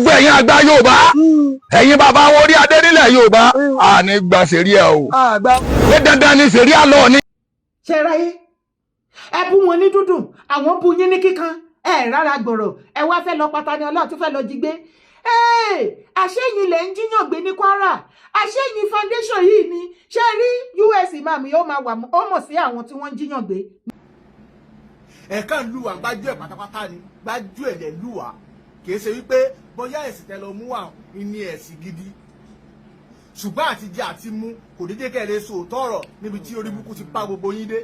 gbogbo ẹ̀yin àgbà Yorùbá ẹ̀yin bàbá wọn orí adé nílẹ̀ Yorùbá àní gba sẹ̀ríà o pé dandan ni sẹ̀ríà lọ ni. ṣe ráyé ẹ bú wọn ní dúdùn àwọn bú yín ní kíkan ẹ rárá gbòòrò ẹ wá fẹ́ lọ pátá ni Ọlọ́run tún fẹ́ lọ jí gbé àṣẹyìn lẹ ń jíyàn gbé ní Kwara àṣẹyìn foundation yìí ni ṣe rí US imam yóò máa wà ó mọ̀ sí àwọn tí wọ́n ń jíyàn gbé. ẹ̀ka ń lù wá gbájú ẹ̀ pátápátá ni gbájú ẹ̀ lẹ̀ lù wá kìí ṣe wípé bóyá ẹ̀sìn tẹ lọ mú wà ní ẹ̀sìn gidi ṣùgbọ́n àti jẹ àti mú kò dédé kẹ́lẹ́ sòótọ́ ọ̀rọ̀ níbi tí orí burúkú ti pa gbogbo yín dé.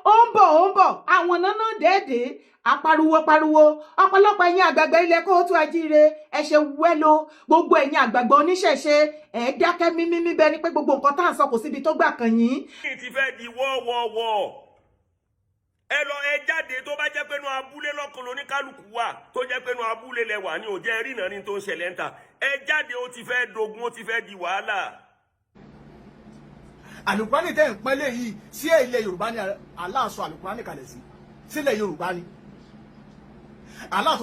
ó ń bọ̀ àwọn náná dẹ́ẹ̀dẹ́ apariwo ọ̀pọ̀lọpọ̀ ẹ̀yin àgbààgbà ilẹ̀ kóòtù ajíire ẹ ṣe wẹ́lo gbogbo ẹ̀yin àgbààgbà oníṣẹ̀ṣe ẹ̀ dákẹ́ mímí bẹ́ẹ̀ ni pé gbogbo nǹkan tá à ń sọ kò síbi tó gbà kàn yín. ti fẹ́ di wọ́ọ̀wọ́ọ̀wọ́ ẹ lọ ẹ jáde tó bá jẹ́ pé nu abúlé lọ́kàn oníkálukú wà tó jẹ́ pé nu abúlé lẹ wà ní òjẹ́ rìnnà ní tó ń ṣẹlẹ̀ ń ta ẹ jáde ó ti fẹ́ dogun ó ti fẹ́ di wàhálà. àlùkùránì tẹ́ ń pẹ́lẹ́ yìí sí ilẹ̀ Yorùbá ni Allah sọ àlùkùránì kalẹ̀ sí sílẹ̀ Yorùbá ni Allah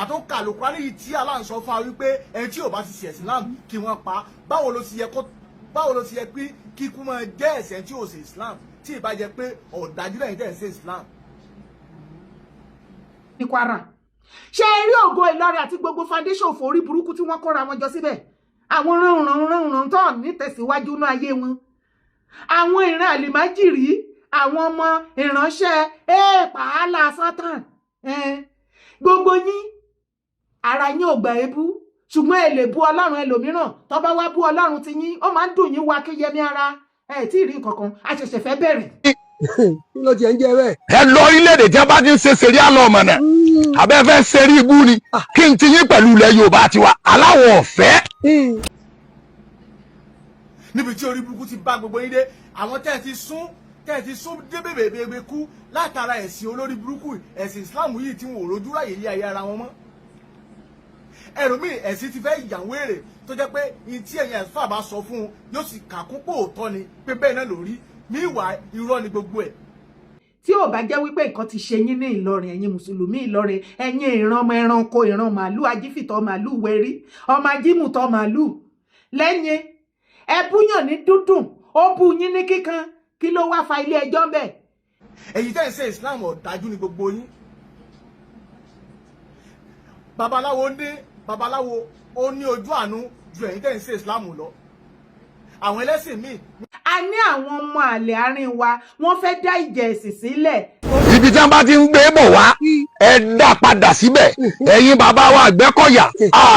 àtúnkà àlùkùránì yìí tí Allah ń sọ fún wa wípé ẹni tí ò bá ti ṣe ẹ̀sìn Islam kí wọ́n pa báwo ló ti yẹ pé kíkú máa jẹ́ ẹ̀ṣẹ̀ tí ò ṣe Islam tí ìbá jẹ́ pé ọ̀dájú lẹ́yìn tẹ́ ń ṣe Islam. ní Kwara ṣe rí Ògo Ìlọrin àti gbogbo foundation forí burúkú tí wọ́n kóra wọn jọ síbẹ̀ àwọn ránran tó nítẹ̀síwájú ní ayé wọn àwọn ìran àlìmájìrí àwọn ọmọ ìránṣẹ́ pàálà Sátán gbogbo yín ara yín ò gbà ebú ṣùgbọ́n ẹ lè bú Ọlọ́run ẹlòmíràn tó bá wá bú Ọlọ́run ti yín ó máa ń dùn yín wá kéyẹmí ara ẹ tí ì rí kankan a ṣẹ̀ṣẹ̀ fẹ́ bẹ̀rẹ̀. ló ti ń jẹ bẹ́ẹ̀. ẹ lọ orílẹ̀-èdè tí a bá ti ń ṣe sẹ̀ríà lọ mọ̀nà abẹ́fẹ́ ṣeré ibú ni kí n ti yín pẹ̀lú ilẹ̀ Yorùbá tiwa aláwọ̀ ọ̀fẹ́. níbi tí orí burúkú ti bá gbogbo yín dé àwọn tẹ́ ẹ ti sún dé bèbè kú látara ẹ̀sìn olórí burúkú ẹ̀sìn Islam yìí tí wọn ò rojú ráyè ilé ayé ara wọn mọ́ ẹlòmíì ẹ̀sìn ti fẹ́ ìyàwó èrè tó jẹ́ pé tí ẹ̀yìn ẹ̀fà bá sọ fún un yóò sì kàkún pò òótọ́ ni pé bẹ́ẹ̀ náà lórí míwà irọ́ ni gbogbo ẹ̀. tí ò bá jẹ́ wípé nǹkan ti ṣe yín ní Ìlọrin ẹ̀yin mùsùlùmí Ìlọrin ẹ̀yin ìran ọmọ ẹranko ìran màálù ajífìtọ́ màálù wẹ̀rí ọmọ ajímùtọ́ màálù lẹ́yìn ẹ búyàn ní dúdùn ó bú yín ní kíkan kí ló wá fa ilé ẹjọ́ bẹ́ẹ̀. èyí tẹ́ ń ṣe Islam ọ̀dájú ni gbogbo yín babaláwo ó ní ojú àánú ju ẹ̀yin tẹ́ ń ṣe Islam lọ àwọn ẹlẹ́sìn míì. a ní àwọn ọmọ àlè àárín wa wọ́n fẹ́ dá ìjà ẹ̀sìn sílẹ̀. ibi tí wọ́n bá ti ń gbé bọ̀ wá ẹ dá padà síbẹ̀ ẹ̀yin bàbá wa Àgbẹ̀kọ̀yà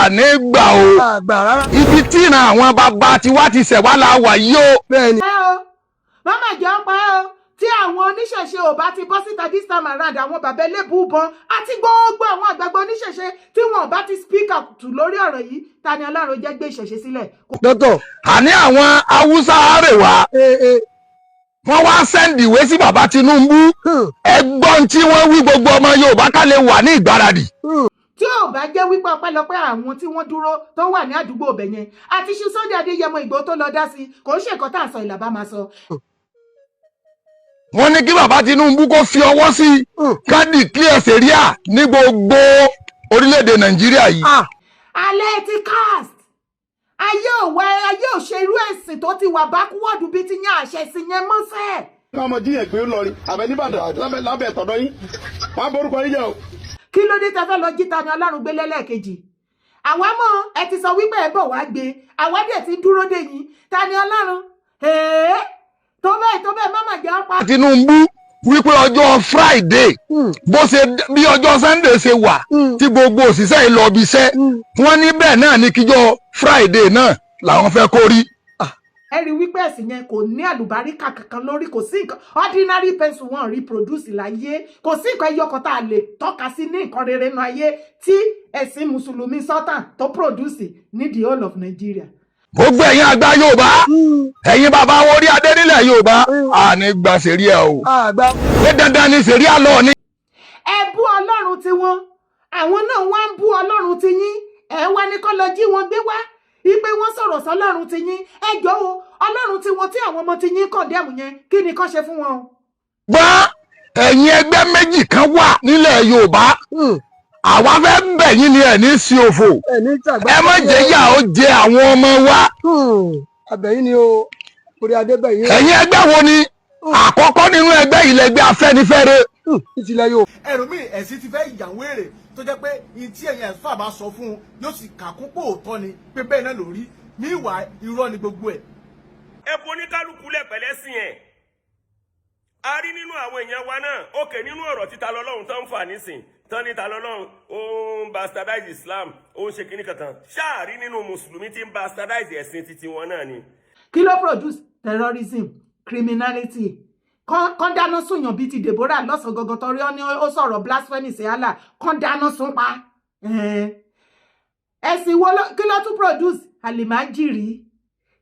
àní gbà o ibi tí ìran àwọn bàbá tiwa ti ṣẹ̀ wá la wà yìí o. bẹ́ẹ̀ni. mama jẹ́ ọ̀pá o tí àwọn oníṣẹ̀ṣe ò bá ti bọ́ síta this time around àwọn bàbá elébùbọn àti gbogbo àwọn àgbàgbà oníṣẹ̀ṣe tí wọn ò bá ti speak up lórí ọ̀rọ̀ yìí ta ni Ọlọ́run jẹ́ gbé ìṣẹ̀ṣe sílẹ̀. dọ́tọ̀. àní àwọn Haúsá àrèwá wọ́n wá sẹ́ndì ìwé sí bàbá Tinubu ẹgbọ́n tí wọ́n wí gbogbo ọmọ Yorùbá ká lè wà ní ìgbáradì. tí ò bá jẹ́ wípé ọpẹ́lọpẹ́ àwọn tí wọ́n dúró tó wà ní àdúgbò ọbẹ̀ yẹn àti ṣe Sunday Adéyẹmọ Ìgbòho tó lọ dá sí kò ń ṣe nǹkan tá à ń sọ ìlà bá máa sọ. wọ́n ní kí bàbá Tinubu kó fi ọwọ́ sí ká declare sẹ̀ríà ní gbogbo orílẹ̀-èdè Nàìjíríà yìí. alẹ́ ti cast ayé ò ṣe irú ẹ̀sìn tó ti wà bákúwọ́dù bíi ti yàn àṣẹ sí yẹn mọ́sẹ̀. ọmọ jíyàn pé ó lọ rí àbẹ nìbàdàn lábẹ́ tọ̀dọ̀ yín wọ́n á borúkọ yín jẹ́ o. kí ló dé tẹ́ fẹ́ lọ jí Tani Ọlọ́run gbé lẹ́lẹ́kejì àwa mọ̀ ẹ ti sọ wípé ẹ bọ̀ wá gbé àwa dẹ̀ ti dúró dè yín Tani Ọlọ́run tó bẹ́ẹ̀ mama jẹ́ ọ̀pá. Tinubu wípé ọjọ́ Friday bó ṣe bí ọjọ́ Sunday ṣe wà tí gbogbo òṣìṣẹ́ yìí lọ bí iṣẹ́ wọ́n ní bẹ́ẹ̀ náà ní kíjọ́ Friday náà làwọn fẹ́ kó rí. ẹ rí wípé ẹ̀sìn yẹn kò ní àlùbáríkà kankan lórí kò sí nǹkan ordinary pencil wọn reproduce láyé kò sí nǹkan ẹyọkan tá a lè tọ́ka sí ní nǹkan rere nínú ayé tí ẹ̀sìn mùsùlùmí Sultan tó produce ní the whole of Nigeria. gbogbo ẹ̀yin àgbà Yorùbá ẹ̀yin bàbá wọn orí adé nílẹ̀ Yorùbá àní gba sẹ̀ríà o pé dandan ni sẹ̀ríà lọ ni. ẹ bú Ọlọ́run tiwọn àwọn náà wá ń bú Ọlọ́run ti yín ẹ wá ní kó lọ jí wọn gbé wá ipe wọn sọ̀rọ̀ sọ́lọ́run ti yín ẹ jọ̀ọ́ o Ọlọ́run tí wọn tí àwọn ọmọ ti yín kọ̀ndẹ́mù yẹn kí ni kán ṣe fún wọn o. gbọ́ ẹ̀yin ẹgbẹ́ méjì kan wà nílẹ̀ Yorùbá àwa fẹ́ bẹ̀ yín ni ẹ̀ ní sí òfò ẹ má jẹ́ yà ó jẹ àwọn ọmọ wa. Àbẹ̀yìn ni o orí adébẹ̀yìn. ẹ̀yin ẹgbẹ́ wo ni àkọ́kọ́ nínú ẹgbẹ́ ìlẹ̀gbẹ́ Afẹ́nifẹ́re. ìtìlẹ̀ yóò. ẹlòmíì ẹ̀sìn ti fẹ́ ìyàwó èrè tó jẹ́ pé ìtí ẹ̀yìn ẹ̀fọ́ àbá sọ fún un yóò sì kàkún pò òótọ́ ni pé bẹ́ẹ̀ náà ló rí míwàá irọ́ ni gbogbo ẹ̀. ẹ bo oníkálukú lẹ̀pẹ̀lẹ́ sí yẹn a rí nínú àwọn èèyàn wa náà òkè nínú ọ̀rọ̀ títa lọ́lọ́run tán ń fà nísìn tán níta lọ́lọ́run ó ń bastardize Islam ó ń ṣe kíní kankan ṣáà rí nínú mùsùlùmí tí ń bastardize ẹ̀sìn titi wọn náà ni. kí ló produce terrorism criminality kán dáná sùnyàn bíi ti Deborah lọ́sàn gangan torí ó sọ̀rọ̀ blasphemy sí Allah kán dáná sún pa ẹ̀sìn wo kí ló tún produce alimajiri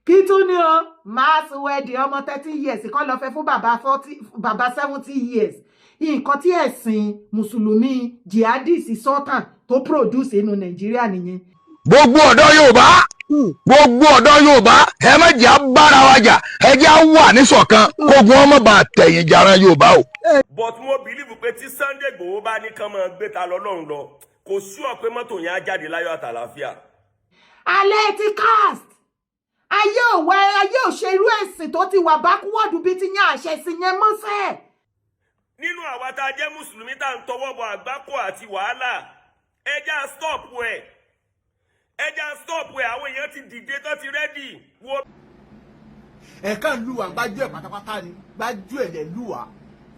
kí tún ní o mass wedding ọmọ 30 years kán lọ fẹ́ fún bàbá 70 years nǹkan tí ẹ̀sìn mùsùlùmí jihadis sọ́tàn tó produce inú Nàìjíríà nìyẹn. gbogbo ọ̀dọ́ Yorùbá ẹ má jẹ́ bára wa jà ẹ jẹ́ wà níṣọ̀kan kógun ọmọ bá tẹ̀yìn jaran Yorùbá o. but mo believe pé tí Sunday Igboho bá ní kán máa gbé ta lọ́lọ́run lọ kò sí ọ pé mọ́tò yẹn á jáde láyọ̀ àtàlàáfíà. alẹ́ ti cast ayé òṣèlú ẹ̀sìn tó ti wà bákúwọ́dù bíi ti yàn àṣẹ sí yẹn mọ́sẹ̀. nínú àwa tá a jẹ́ mùsùlùmí tá à ń tọwọ́ bọ àgbákò àti wàhálà ẹja stop àwọn èèyàn ti dìde tó ti rẹ́dì wo. ẹ̀ka ń lù wá gbájú ẹ̀ pátápátá ni gbájú ẹ̀ lẹ̀ lù wá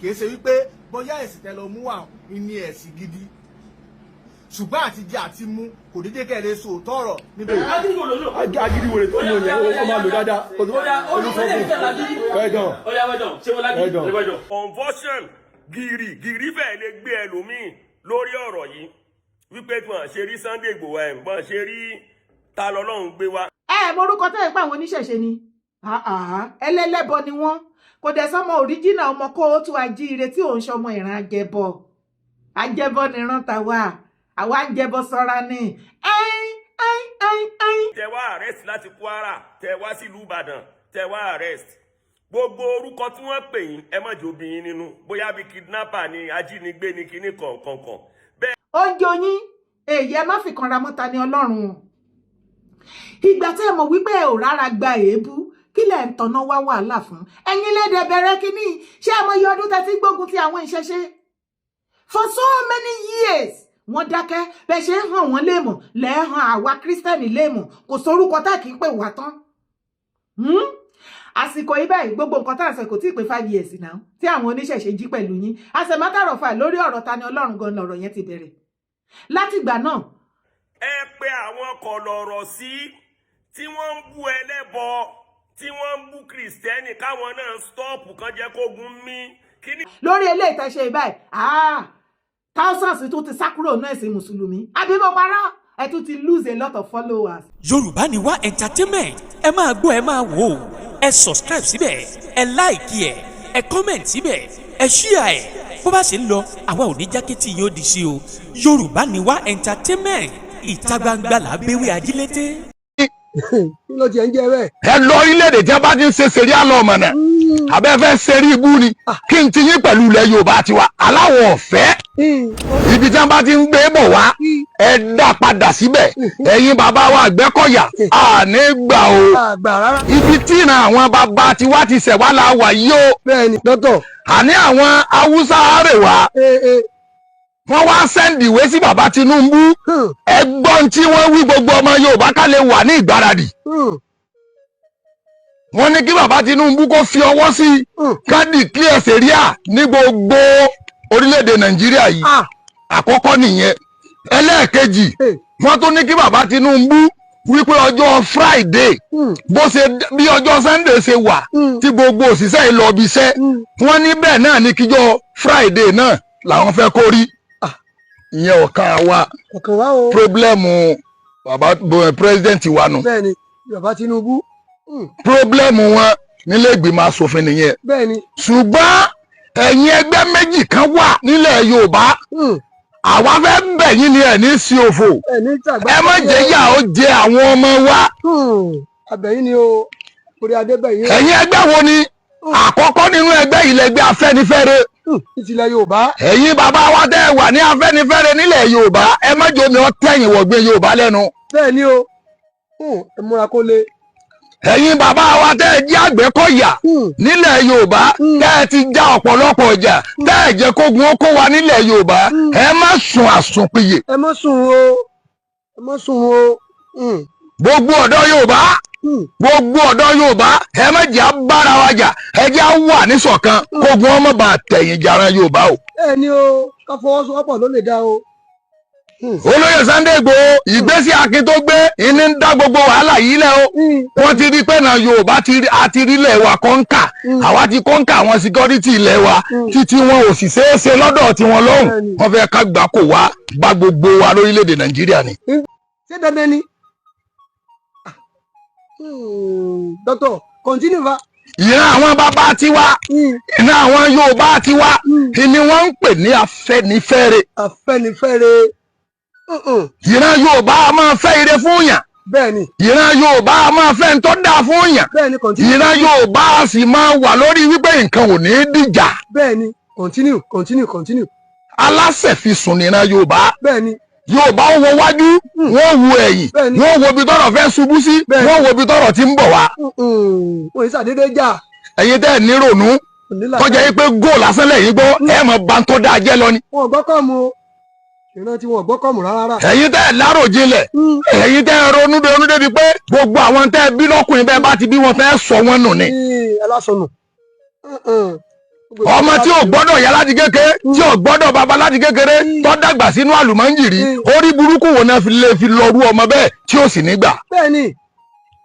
kì í ṣe wípé bóyá ẹ̀sìn tẹ lọ mú wà ní ẹ̀sìn gidi ṣùgbọ́n àti jẹ àti mú kò dédé kẹ́lẹ́ so tọrọ níbẹ̀. agídí wòlé tó ń lò yẹn ó máa lò dáadáa. conversion gìrì fẹ́ẹ́ lè gbé ẹlòmíì lórí ọ̀rọ̀ yìí wípé tí wọ́n ṣe rí Sunday Igboho wọ́n ṣe rí ta lọ́lọ́run gbé wá. morúkọ tẹ́ ẹ̀ pé àwọn oníṣẹ̀ṣe ni ẹlẹ́lẹ́bọ ni wọ́n kò dẹ̀ sọmọ òríjìnà ọmọ kóòtù ajíire tí òun ṣọmọ ìran àjẹbọ nìran tàwa àwa ń jẹbọ sọra ni. tẹ wá arrest láti Kwara tẹ wá sílùú Ìbàdàn tẹ wá arrest gbogbo orúkọ tí wọ́n pè yín ẹ má jẹ́ obìnrin nínú bóyá bíi kidnapper ni ajínigbé ni kíní kọ̀ọ̀kan. oúnjẹ oyin èyí ẹ má fi kanra mọ́ta ní Ọlọ́run ìgbà tí ẹ mọ̀ wípé ẹ ò rárá gba èébú kí lẹ̀ ń tọ́nà wá wàhálà fún ẹ̀yin lẹ́dẹ̀ bẹ̀rẹ̀ kínní ṣé ẹ mọ̀ iye ọdún tẹ́ ti gbógun ti àwọn ìṣẹ̀ṣe for so many years wọ́n dákẹ́ bẹ́ẹ̀ ṣe ń hàn wọ́n léèmọ̀ lẹ́ẹ̀hàn àwa kírísítẹ́nì léèmọ̀ kò sórúkọ tá kì í pè wá tán àsìkò yìí báyìí gbogbo nǹkan tá à ń sọ kò tí ì pé 5 years náà tí àwọn oníṣẹ̀ṣe jí pẹ̀lú yín as a matter of fact lórí ọ̀rọ̀ Tani Ọlọ́run gan lọ̀rọ̀ yẹn ti bẹ̀rẹ̀ látìgbà náà. ẹ pé àwọn kọlọ̀rọ̀ sí tí wọ́n ń bú ẹlẹ́bọ tí wọ́n ń bú kìrìsìtẹ́nì káwọn náà stọ́ọ̀pù kan jẹ́ kógun mí. lórí eléyìí tẹ́ ṣe báyìí thousands tó ti sá kúrò náà ẹ̀sìn mùsùlùmí àbí mo parọ́ ẹ tún ti lose a lot of followers. Yorùbá ni wá entertainment ẹ máa gbọ́ ẹ máa wò ó ẹ subscribe síbẹ̀ ẹ like ẹ comment síbẹ̀ ẹ share ẹ bó bá ṣe ń lọ àwa ò ní jákẹ́tì yóò di sí o Yorùbá ni wá entertainment ìta gbangba là béwé ajílété. kí ló tiẹ̀ ń jẹ bẹ́ẹ̀. ẹ lọ orílẹ̀-èdè tí a bá ti ń ṣe ṣeré àlọ́ ọmọ náà abẹ́fẹ́ ṣeré ibú ni kí n ti yín pẹ̀lú ilẹ̀ Yorùbá tiwa aláwọ̀ ọ̀fẹ́ ibi tí a bá ti ń gbé bọ̀ wá ẹ dá padà síbẹ̀ ẹ̀yin bàbá wa Àgbẹ̀kọ̀yà àní gbà o ibi tí ìran àwọn bàbá tiwa ti ṣẹ̀ wá la wà yìí o. bẹ́ẹ̀ni dọ́tọ̀. àní àwọn Haúsá àrèwá wọ́n wá sẹ́ndì ìwé sí bàbá Tinubu ẹgbọ́n tí wọ́n wí gbogbo ọmọ Yorùbá ká lè wà ní ìgbáradì wọ́n ní kí bàbá Tinubu kó fi ọwọ́ sí ká declare sẹ̀ríà ní gbogbo orílẹ̀-èdè Nàìjíríà yìí àkọ́kọ́ nìyẹn ẹlẹ́ẹ̀kejì wọ́n tún ní kí bàbá Tinubu wípé ọjọ́ Friday bó ṣe bí ọjọ́ Sunday ṣe wà tí gbogbo òṣìṣẹ́ yìí lọ bí iṣẹ́ wọ́n ní bẹ́ẹ̀ náà ní kíjọ́ Friday náà làwọn fẹ́ kó rí ìyẹn ọ̀kan wa pírọ́blẹ́mù bàbá pírẹ́sidẹ́ǹtì wa nù. bẹ́ẹ̀ni bàbá Tinubu. pírọ́blẹ́mù wọn nílé ìgbìmọ̀ asòfin nìyẹn. bẹ́ẹ̀ni. ṣùgbọ́n ẹ̀yin ẹgbẹ́ méjì kan wà nílẹ̀ Yorùbá àwa fẹ́ bẹ̀ yín ni ẹ̀ ní sí òfò ẹ má jẹ́ yà ó jẹ àwọn ọmọ wa. àbẹ̀yìn ni o orí adébẹ̀yìn. ẹ̀yin ẹgbẹ́ wo ni àkọ́kọ́ nínú ẹgbẹ́ ìlẹ̀gbẹ́ Afẹ́nifẹ́re. ìtìlẹ̀ Yorùbá. ẹ̀yin bàbá wa tẹ́ ẹ wà ní Afẹ́nifẹ́re nílẹ̀ Yorùbá ẹ má jò ní ọ tẹ̀yìn wọ̀gbìn Yorùbá lẹ́nu. bẹ́ẹ̀ ni o ẹ múra kó lé. ẹ̀yin bàbá wa tẹ́ ẹ jẹ́ Àgbẹ̀kọ̀yà nílẹ̀ Yorùbá tẹ́ ẹ ti já ọ̀pọ̀lọpọ̀ ọjà tẹ́ ẹ jẹ́ kógun ó kó wa nílẹ̀ Yorùbá ẹ má sùn àsùnpìyè. ẹ má sùn o ẹ má sùn o. gbogbo ọ̀dọ́ Yorùbá gbogbo ọ̀dọ́ Yorùbá ẹ má jẹ́ abára wa jà ẹ jẹ́ wà níṣọ̀kan kógun ọmọ bá tẹ̀yìn jaran Yorùbá o. ẹ ní o ká fọwọ́sowọ́pọ̀ ló lè dá o. olóyè Sunday Igboho ìgbésí akin tó gbé ìní ń dá gbogbo wàhálà yìí lẹ o wọ́n ti rí pé náà Yorùbá àti rílẹ̀ wa kọ́ńkà àwa ti kọ́ńkà àwọn síkọ́rítì ilẹ̀ wa títí wọn ò sì ṣeé ṣe lọ́dọ̀ tiwọn lọ́hùn wọ́n fẹ́ ká gbà kó wá bá gbogbo wa lórílẹ̀‐èdè Nàìjíríà ni. ṣé dandan ni dọ́tọ̀ continue va. ìran àwọn bàbá tiwa ìran àwọn Yorùbá tiwa ni wọ́n ń pè ní Afẹ́nifẹ́re. Afẹ́nifẹ́re. ìran Yorùbá a máa fẹ́ ire fún yàn. bẹ́ẹ̀ni. ìran Yorùbá a máa fẹ́ ń tọ́ da fún yàn. bẹ́ẹ̀ni continue. ìran Yorùbá a sì máa wà lórí wípé nǹkan ò ní dìjà. bẹ́ẹ̀ni continue. aláṣẹ fi sùn níran Yorùbá. bẹ́ẹ̀ni. Yorùbá ó wo wájú wọ́n wo ẹ̀yìn wọ́n wo ibi tọ́rọ̀ fẹ́ ṣubú sí wọ́n wo ibi tọ́rọ̀ ti ń bọ̀ wá. wọ́n ṣàdédé jà. ẹ̀yin tẹ́ ẹ̀ nírònú kọjá yìí pé góò lásán lẹ́yìn gbọ́ ẹ̀ mọ̀ bá ń tọ́ dáa jẹ́ lọ ni. wọn gbọ́kọ̀ mu o ìran tí wọn gbọ́kọ̀ mu rárá. ẹ̀yin tẹ́ ẹ̀ láròjinlẹ̀ ẹ̀yin tẹ́ ẹ̀ ronú débi pé gbogbo àwọn tẹ́ ẹ bí lọ́kùnrin bẹ́ẹ̀ bá ti bí wọn fẹ́ sọ wọn nù ni. alásọnù. ọmọ tí ò gbọ́dọ̀ yá láti kékeré tí ò gbọ́dọ̀ bàbá láti kékeré tó dàgbà sínú àlùmọ́ǹjìrì orí burúkú wo náà lè fi lọ́rú ọmọ bẹ́ẹ̀ tí ò sì ní gbà. bẹ́ẹ̀ni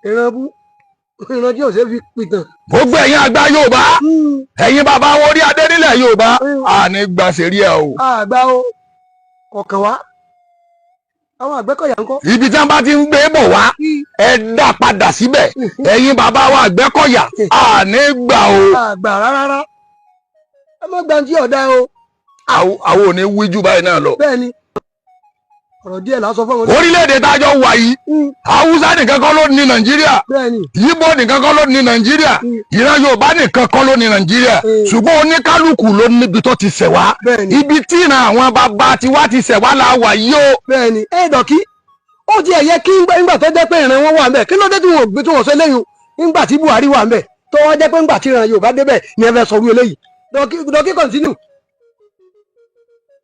ìran tí ò ṣe fi pìtàn. gbogbo ẹ̀yin àgbà Yorùbá ẹ̀yin bàbá wo orí adé nílẹ̀ Yorùbá àní gbà sẹ́rí ẹ̀ o. àgbà o kọ̀ọ̀kan wá àwọn Àgbẹ̀kọ̀yà ń kọ́. ibi tí wọ́n bá ti ń gbé bọ̀ wá ẹ dá padà síbẹ̀ ẹ̀yin bàbá wa Àgbẹ̀kọ̀yà àní gbà o. àgbà rárá ẹ má gba tí ọ̀dà o. àwọn ò ní wíjú báyìí náà lọ. bẹ́ẹ̀ni ọ̀rọ̀ díẹ̀ lásán fún wọn. orílẹ̀-èdè tájọ wà yìí Haúsá nìkan kọ́ ló ní Nàìjíríà bẹ́ẹ̀ni Yíbò nìkan kọ́ ló ní Nàìjíríà ìran Yorùbá nìkan kọ́ ló ní Nàìjíríà ṣùgbọ́n oníkálukú ló níbi tó ti ṣẹ̀ wá ibi tí ìran àwọn bàbá tiwa ti ṣẹ̀ wá la wà yìí o. bẹ́ẹ̀ni dọ̀kí ó ti ẹ̀yẹ kí ńgbà tó jẹ́ pé ìran wọn wà ń bẹ̀ kí ló dé tí wọn gbé tí wọn sọ eléyìí ńgbà tí Buhari wà ń bẹ̀ tó wọ́n jẹ́ pé ńgbà tí ìran Yorùbá débẹ̀ ni ẹ fẹ́ sọ wí eléyìí dọ̀kí continue.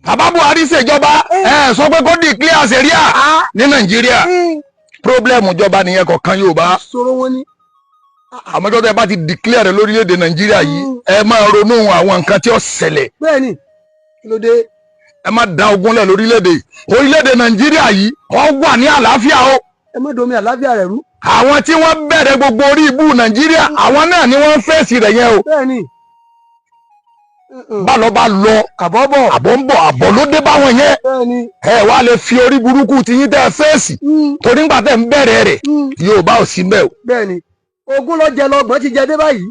bàbá Buhari ṣèjọba sọ pé kó declare sẹ̀ríà ní Nàìjíríà pírọ́blẹ́mù ìjọba nìyẹn kọ̀ọ̀kan Yorùbá sọ̀rọ̀ wọn ni. àmọ́jọ́ tẹ́ bá ti declare lórílẹ̀‐èdè Nàìjíríà yìí ẹ máa ronú àwọn nǹkan tí ó ṣẹlẹ̀. bẹ́ẹ̀ni kí ló dé. ẹ má da ogun lẹ̀ orílẹ̀‐èdè Nàìjíríà yìí wọ́n wà ní àlàáfíà o. ẹ má domi àlàáfíà rẹ̀ rú. àwọn tí wọ́n bẹ̀rẹ̀ gbogbo orí ibú Nàìjíríà àwọn náà ni wọ́n fèsì rẹ̀ yẹn o. bẹ́ẹ̀ni bálọ̀ bá lọ àbọ̀ ń bọ̀ àbọ̀ ló dé báwọn yẹn ẹ wá lè fi orí burúkú tiyín tẹ́ fèsì torí ńgbà tẹ́ ń bẹ̀rẹ̀ rẹ̀ Yorùbá ò sí mbẹ́ o. bẹ́ẹ̀ni ogún ló jẹ lọ́gbọ̀n ti jẹ dé báyìí.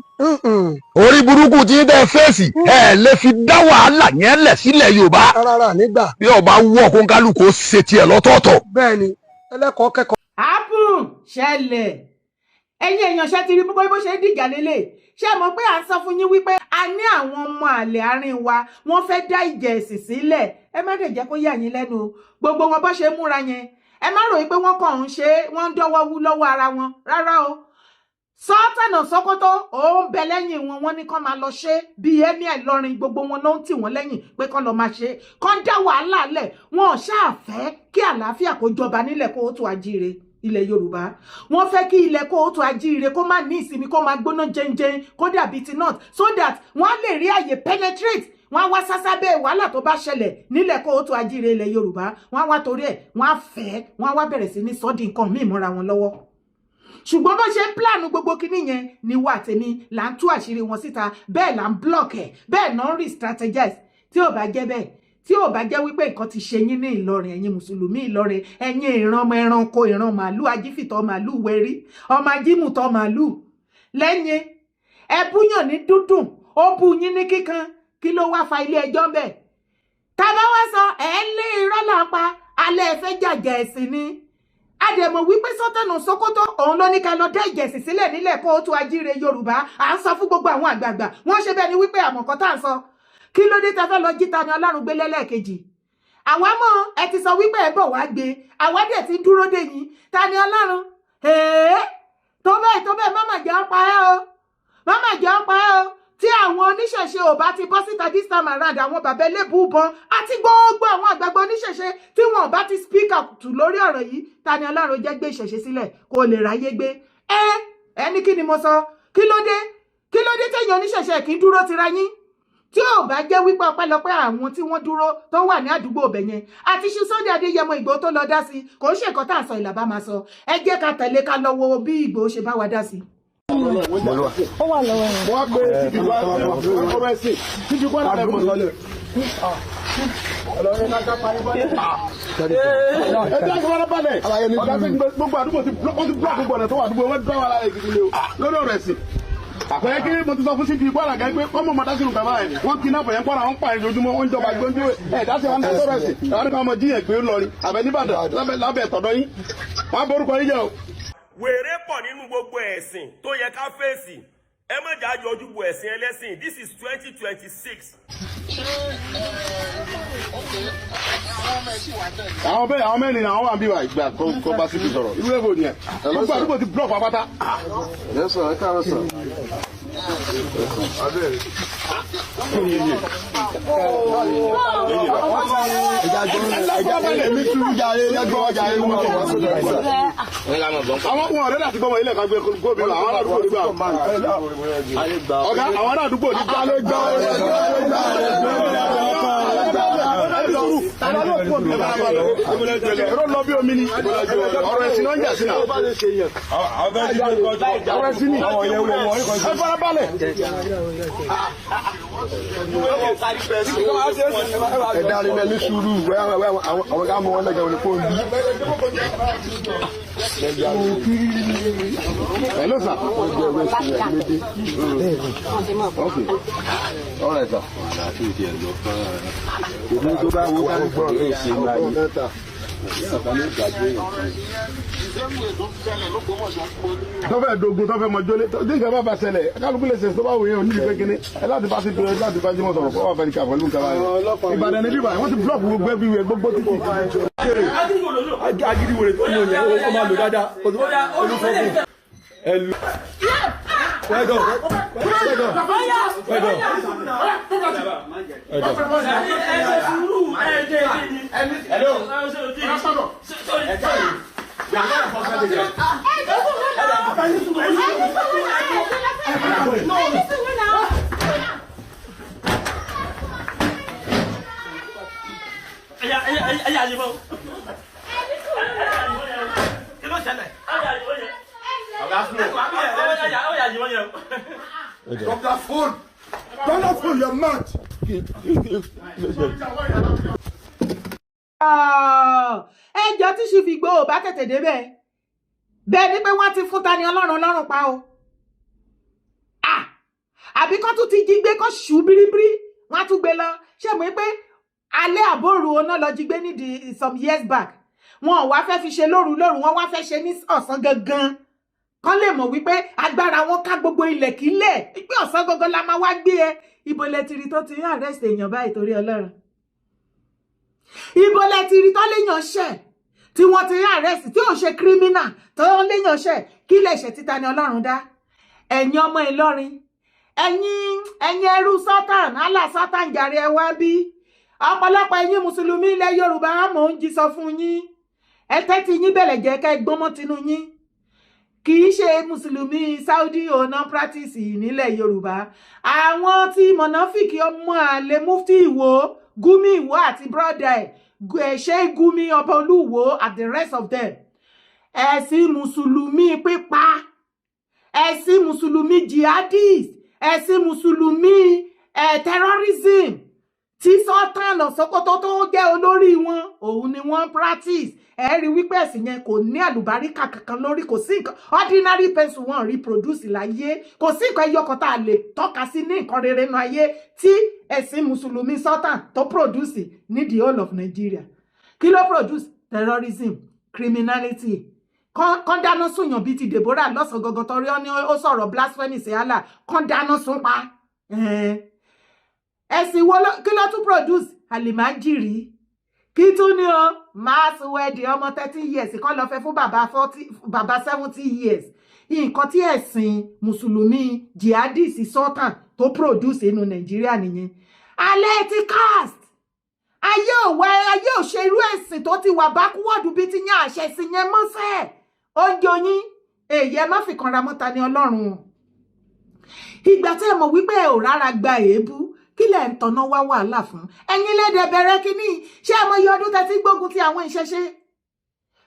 orí burúkú tiyín tẹ́ fèsì ẹ lè fi dá wàhálà yẹn lẹ̀ sílẹ̀ Yorùbá. rárá nígbà. bí ọba wọ̀ kó kálukú ṣe tiẹ̀ lọ́tọ̀ọ̀tọ̀. bẹ́ẹ̀ni ẹlẹ́kọ̀ọ́ kẹ́kọ̀ọ́. ààbùn ṣẹlẹ̀ ẹ̀yin èèyàn ṣe ti rí bó ṣe ń dìjà lélẹ̀ ṣé mọ̀ pé à ń sọ fún yín wípé a ní àwọn ọmọ àlè àárín wa wọ́n fẹ́ dá ìjà ẹ̀sìn sílẹ̀ ẹ má dẹ̀ jẹ́ kó yà yín lẹ́nu o gbogbo wọn bó ṣe múra yẹn ẹ má ròyìn pé wọ́n kàn ń ṣe wọ́n ń dọ́wọ́ wú lọ́wọ́ ara wọn rárá o Sultan of Sokoto òun bẹ lẹ́yìn wọn wọ́n ní kán máa lọ ṣe bíi Emir Ìlọrin gbogbo wọn ló ń tì wọ́n lẹ́yìn pé kán lọ máa ṣe kán dá wàhálà lẹ̀ wọn ò ṣáà fẹ́ kí àlàáfíà kó jọba nílẹ̀ kó tó ajíire ilẹ̀ Yorùbá wọ́n fẹ́ kí ilẹ̀ kóòtù ajíire kó má ní ìsinmi kó máa gbóná jẹnjẹn kó dàbí ti north so that wọ́n á lè rí àyè penetrate wọ́n á wá sásá bẹ́ẹ̀ wàhálà tó bá ṣẹlẹ̀ nílẹ̀ kóòtù ajíire ilẹ̀ Yorùbá wọ́n á wá torí ẹ̀ wọ́n á fẹ́ wọ́n á wá bẹ̀rẹ̀ sí ní sọ́ọ̀dì nǹkan míì mọ́ra wọn lọ́wọ́ ṣùgbọ́n bó ṣe ń pláànù gbogbo kinní yẹn ni wà tèmi là ń tú àṣírí wọn síta bẹ́ẹ̀ là ń block ẹ̀ bẹ́ẹ̀ náà ń re-strategize tí ò bá jẹ́ bẹ́ẹ̀ tí ò bá jẹ́ wípé nǹkan ti ṣe yín ní Ìlọrin ẹ̀yin mùsùlùmí Ìlọrin ẹ̀yin ìran ọmọ ẹranko ìran màálù ajífìtọ́ màálù wẹ̀rí ọmọ ajímùtọ́ màálù lẹ́yìn ẹbúyàn ní dúdùn ó bú yín ní kíkan kí ló wá fa ilé ẹjọ́ bẹ́ẹ̀ tàbá wá sọ ẹ̀ ń lé irọ́ là ń pa alẹ́ ẹ fẹ́ jàjà ẹ̀sìn ni àdèmọ̀ wípé Sultan of Sokoto òun ló ní ká lọ dá ìjẹ̀sìn sílẹ̀ nílẹ̀ kóòtù ajíire Yorùbá à ń sọ fún gbogbo àwọn àgbààgbà wọ́n ṣe bẹ́ẹ̀ ni wípé àmọ̀kọ́ tá à ń sọ kí ló dé tẹ́ fẹ́ lọ jí Tani Ọlọ́run gbé lẹ́lẹ́kejì àwa mọ̀ ẹ ti sọ wípé ẹ bọ̀ wá gbé àwa dẹ̀ ti dúró dè yín Tani Ọlọ́run tó bẹ́ẹ̀ má jẹ́ ọ̀pá ẹ o má jẹ́ ọ̀pá ẹ o tí àwọn oníṣẹ̀ṣe ò bá ti bọ́ síta this time around àwọn bàbá elébùbọn àti gbogbo àwọn àgbàgbọ́ oníṣẹ̀ṣe tí wọn ò bá ti speak up lórí ọ̀rọ̀ yìí Tani Ọlọ́run jẹ́ gbé ìṣẹ̀ṣe sílẹ̀ kó lè ráyé gbé ẹni kí ni mo sọ kí ló dé téèyàn oníṣẹ̀ṣe kì í dúró tira yín tí ò bá jẹ́ wípé ọpẹ́lọpẹ́ àwọn tí wọ́n dúró tó wà ní àdúgbò ọbẹ̀ yẹn àti ṣí Sunday Adéyẹmọ Ìgbòho tó lọ dá sí kò ń ṣe nǹkan tá à ń sọ ìlàbá máa sọ ẹ jẹ́ ká tẹ̀lé ká lọ wo bí Ìgbòho ṣe bá wa dá sí. ó wà lọ́wọ́ rẹ̀. wọ́n á gbé ọmọ ẹ̀sìn títí kọ́ àlẹ́ mọ̀ lọ́lẹ̀. ọlọ́run ká ká parí bọ́lẹ̀. ẹ jẹ́ kí wọ́n balẹ̀. gbogbo àdúgbò ti blọ́ọ̀kì gbọ̀dọ̀ tó wà àdúgbò wọn gbọ́ wà lára ìgbìlẹ̀ o lórí ọ̀rọ̀ ẹ̀sìn. àpẹẹrẹ kí mo ti sọ fún síbi ìpàdà gẹ́gẹ́ pé ọmọ màdásínú bàbá ẹ̀ wọ́n kí náà bọ̀yẹn pọ́nra wọn pààyàn lójúmọ́ wọn jọba gbọ́njú ẹ̀ dáṣẹ́ wọn dáṣẹ́ rẹ̀ sí àwọn nípa ọmọ jíyàn gbé lọrí àbẹ̀ níbàdàn lábẹ́ tọ̀dọ̀ yín wọn á borúkọ yín jẹ́ o. wèrè pọ̀ nínú gbogbo ẹ̀sìn tó yẹ ká fèsì ẹ má jà yọjú bo ẹ̀sìn ẹlẹ́sìn this is 2026. àwọn mẹ́rin ni àwọn wà bí wà ìgbà kó bá síbi sọ̀rọ̀ irú èbò ni ẹ̀ gbogbo àdúgbò ti blọọ̀kì pátá. ẹ káàárọ̀ sọ. àwọn ọmọ ọ̀rẹ́ láti gbọ́mọ ilé kan gbé gómìnà àwọn àdúgbò nígbà ọ̀gá àwọn àdúgbò nígbà ló gbọ́ ọ̀rọ̀ lọ bí omi ni ọ̀rọ̀ ẹ̀sìn náà ń jà sí náà ọ̀rọ̀ ẹ̀sìn ni ẹ farabalẹ̀. ẹ dárí mẹ́ ní sùúrù àwọn ká mọ wọn lẹ́gẹ̀ẹ́ òní fóun bí. hello sir. okay all right sir. ìlú tó bá wo ká ní gbọ́ ọ̀rẹ́ ìṣe ní ayé tó fẹ́ dogun tó fẹ́ mọ jólé tó dín ìjọba bá ṣẹlẹ̀ kálukú lè ṣe tó bá wù yẹn onídìí pé kíní ẹ láti bá sí pé láti bá jímọ̀ sọ̀rọ̀ kó wà fẹ́ ní ká pẹ̀lú nǹkan báyìí Ìbàdàn ní bíbá wọ́n ti blọọkì gbogbo ẹbí wẹ̀ gbogbo títì. agídí wèrè tó ní òyìn ó máa lò dáadáa olùfọ́fún ẹlú. Wẹ́dọ̀. Dr. Phone! Dr. Phone, you're mad! ẹjọ́ tí ṣì fi Ìgbòho bá tètè débẹ̀ bẹ́ẹ̀ ni pé wọ́n ti fún Tani Ọlọ́run lọ́rùn pa o àbí kán tún ti jí gbé kán ṣù bíríbírí wọ́n tún gbé lọ ṣé mo pé alẹ́ àbóòrù ọ̀nà lọ jí gbé nídìí some years back wọn ò wá fẹ́ fi ṣe lóru wọ́n wá fẹ́ ṣe ní ọ̀sán gangan kán lè mọ̀ wípé agbára wọn ká gbogbo ilẹ̀ kílẹ̀ pé ọ̀sán gangan la máa wá gbé ẹ ibo lẹ ti rí tó ti arrest èèyàn báyìí torí Ọlọ́run ibo lẹ ti rí tó léèyàn ṣẹ̀ tí wọ́n ti arrest tí ò ṣe criminal tó léèyàn ṣẹ̀ kí lè ṣe tí Tani Ọlọ́run dá ẹ̀yin ọmọ Ìlọrin ẹ̀yin ẹrú Sátán Allah Sátán jàre ẹ wá bí ọ̀pọ̀lọpọ̀ ẹ̀yin mùsùlùmí ilẹ̀ Yorùbá mò ń jí sọ fún yín ẹ tẹ́tí yín bẹ̀lẹ̀ jẹ́ ká gbọ́mọ́ tinú yín kì í ṣe mùsùlùmí Saudi ọ̀nà practice nílẹ̀ Yorùbá àwọn tí mọ̀nàfíkì ọmọ àlè mufti Ìwó Gumi Ìwó àti brọ́dà ẹ̀ ṣe Gumi ọba Olúwo and the rest of them ẹ̀sìn mùsùlùmí pípa ẹ̀sìn mùsùlùmí jihadist ẹ̀sìn mùsùlùmí terrorism tí Sultan of Sokoto tó jẹ́ olórí wọn òun ni wọ́n practice ẹ rí wípé ẹ̀sìn yẹn kò ní àlùbáríkà kankan lórí kò sí nǹkan ordinary person wọn reproduce láyé kò sí nǹkan ẹyọkan tá a lè tọ́ka sí ní nǹkan rere nínú ayé tí ẹ̀sìn mùsùlùmí Sultan tó produce ní the whole of Nigeria kí ló produce terrorism criminality kán dáná sùnyàn bíi ti Deborah lọ́sàn gangan torí ó sọ̀rọ̀ blasphemy sí Allah kán dáná sún pa ẹ̀sìn wo kí ló tún produce àlìmájìrí kí tún ní o mass wedding ọmọ 30 years kọ́ lọ fẹ́ fún bàbá 70 years nǹkan tí ẹ̀sìn mùsùlùmí jihadis sultan tó produce inú nàìjíríà nìyẹn alẹ́ ti cast ayé ò ṣe irú ẹ̀sìn tó ti wà bákúwọ́dù bí ti yàn àṣẹ sí yẹn mọ́sẹ̀ oúnjẹ oyin èyí ẹ má fi kanra mọ́ta ní ọlọ́run ìgbà tí ẹ mọ̀ wípé ẹ ò rárá gba èébú kí lẹ̀ ń tọ̀nà wá wàhálà fún ẹ̀yin lẹ́dẹ̀ bẹ̀rẹ̀ kínní ṣé ẹ mọ̀ iye ọdún tẹ́tí gbógun ti àwọn ìṣẹ̀ṣe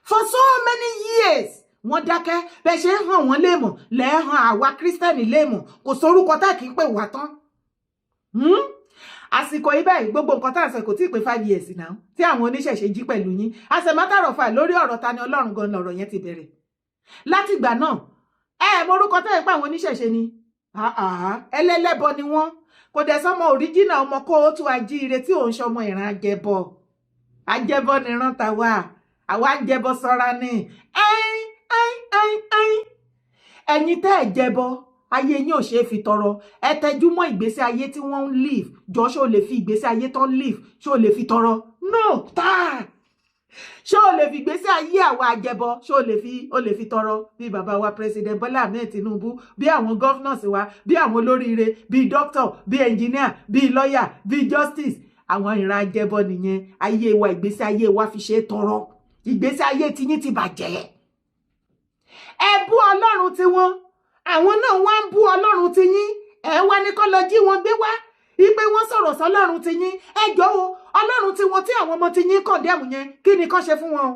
for so many years wọ́n dákẹ́ bẹ́ẹ̀ ṣe ń hàn wọ́n léèmọ̀ lẹ́ẹ̀hàn àwa kírísítẹ́nì léèmọ̀ kò sórúkọ tá kì í pè wá tán àsìkò yìí báyìí gbogbo nǹkan tá à ń sọ kò tí ì pé 5 years náà tí àwọn oníṣẹ̀ṣe jí pẹ̀lú yín as a matter of fact lórí ọ̀rọ̀ Tani Olohun gan lọ̀rọ̀ yẹn ti bẹ̀rẹ̀ látìgbà náà morúkọ tẹ́ ẹ̀ pé àwọn oníṣẹ̀ṣe ni ẹlẹ́lẹ́bọ ni wọ́n kò dẹ̀ sọmọ òríjìnà ọmọ kó o tún ajíire tí òun ṣọmọ ìran ajẹbọ nìran tàwa àwa ń jẹbọ sọra ni ẹ̀yin tẹ́ ẹ̀ jẹbọ ayé yín ò ṣeé fi tọrọ ẹ tẹjú mọ́ ìgbésí ayé tí wọ́n ń live jọ ṣó lè fi ìgbésí ayé tán live ṣó lè fi tọrọ no tá ṣó lè fi ìgbésí ayé àwa àjẹbọ ṣó lè fi tọrọ bí bàbá wa president Bọ́lá Ahmed Tinubu bí àwọn governors wa bí àwọn olóríire bí doctor bí engineer bí lawyer bí justice àwọn ìran àjẹbọ nìyẹn ayé wa ìgbésí ayé wa fi ṣe tọrọ ìgbésí ayé tiyín ti bàjẹ́ ẹ bú Ọlọ́run tiwọn àwọn náà wá ń bú Ọlọ́run ti yín ẹ wá ní kó lọ jí wọn gbé wá ipe wọn sọ̀rọ̀ sọ́lọ́run ti yín ẹ jọ̀ọ́ o Ọlọ́run tí wọn tí àwọn ọmọ ti yín kọ̀ndẹ́mù yẹn kí ni kó ṣe fún wọn o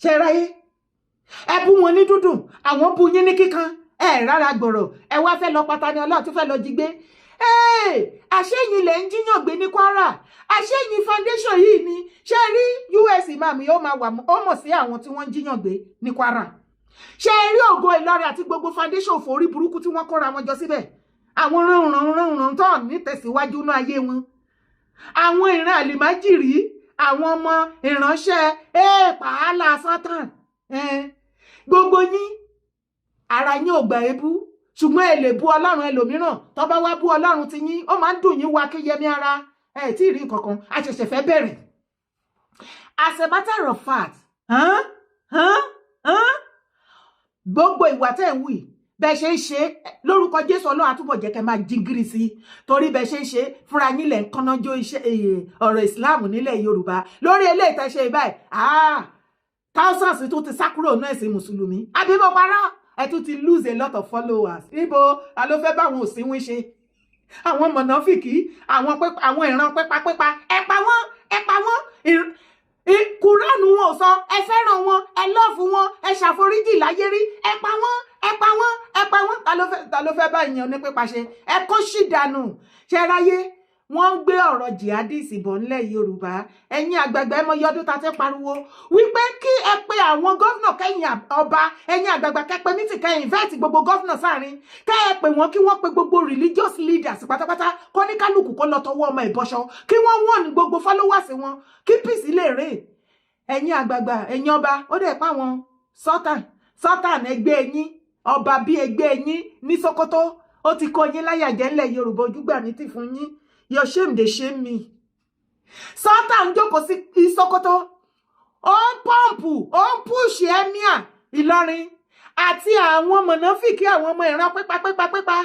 ṣe ráyé ẹ bú wọn ní dúdùn àwọn bú yín ní kíkan ẹ rárá gbọ̀rọ̀ ẹ wá fẹ́ lọ pa Tani Olohun tún fẹ́ lọ jí gbé àṣẹyìn lẹ ń jíyàn gbé ní Kwara àṣẹyìn foundation yìí ni ṣe rí US imam ó máa wà ó mọ̀ sí àwọn tí wọ́n ń jíyàn gbé ní Kwara ṣe rí Ògo Ìlọrin àti gbogbo foundation forí burúkú tí wọ́n kóra wọn jọ síbẹ̀ àwọn ránran tó ní tẹ̀síwájú ní ayé wọn àwọn ìran àlìmájìrí àwọn ọmọ ìránṣẹ́ pàálà Sátán gbogbo yín ara yín ò gbà ebú ṣùgbọ́n ẹ lè bú Ọlọ́run ẹlòmíràn tó bá wá bú Ọlọ́run ti yín ó máa ń dùn yín wá kéyẹmí ara tí ì rí nǹkankan a ṣẹ̀ṣẹ̀ fẹ́ bẹ̀rẹ̀ as a matter of fact gbogbo ìwà tẹ́ ń wù bẹ́ẹ̀ ṣe ń ṣe lórúkọ Jésù Ọlọ́run àtúbọ̀ jẹ́ kẹ́ máa jíngírí sí torí bẹ́ẹ̀ ṣe ń ṣe fúnra yín lẹ̀ ń kánnájó ọ̀rọ̀ ìsìláàmù nílẹ̀ Yorùbá lórí eléyìí tẹ́ ṣe báyìí thousands tó ti sá kúrò náà ẹ̀sìn mùsùlùmí àbí mo parọ́ ẹ tún ti lose a lot of followers níbo a ló fẹ́ báwọn òsínwín ṣe àwọn mọ̀nàfìkì àwọn ìran pépapépa ẹ pa wọ́n kùránù wọn ò sọ ẹ fẹ́ràn wọn ẹ lọ́ọ̀fù wọn ẹ ṣàforíjì láyé rí ẹ pa wọ́n ta ló fẹ́ bá ìyẹn onípípa ṣe ẹ kó ṣì dànù ṣe ráyé wọ́n ń gbé ọ̀rọ̀ jihadis bọ̀ ńlẹ̀ Yorùbá ẹ̀yin àgbààgbà ẹ mọ iye ọdún tá a ti pariwo wípé kí ẹ pe àwọn gọ́vnà kẹ́yìn ọba ẹ̀yin àgbààgbà kẹ́ pe mítì kẹ́ invite gbogbo gọ́vnà sáàrin kẹ́ ẹ pè wọ́n kí wọ́n pe gbogbo religious leaders pátápátá kó ní kálukú kó lọ tọwọ́ ọmọ ìbọṣọ kí wọ́n wọ́n ní gbogbo followers wọn kí peace lè rè ẹ̀yin àgbààgbà ẹ̀yin ọba ó dẹ̀ pa wọn Sultan ẹgbẹ́ yín ọba bí ẹgbẹ́ yín ní Sokoto ó ti kó yín láyà jẹ ńlẹ̀ Yorùbá ojúgbà ní ti fún yín your shame dey shame me Sultan jókòó sí Sokoto ó ń pọ́ǹpù ó ń púùṣì emir Ìlọrin àti àwọn mọ̀nàfíkì àwọn ọmọ ìran pípa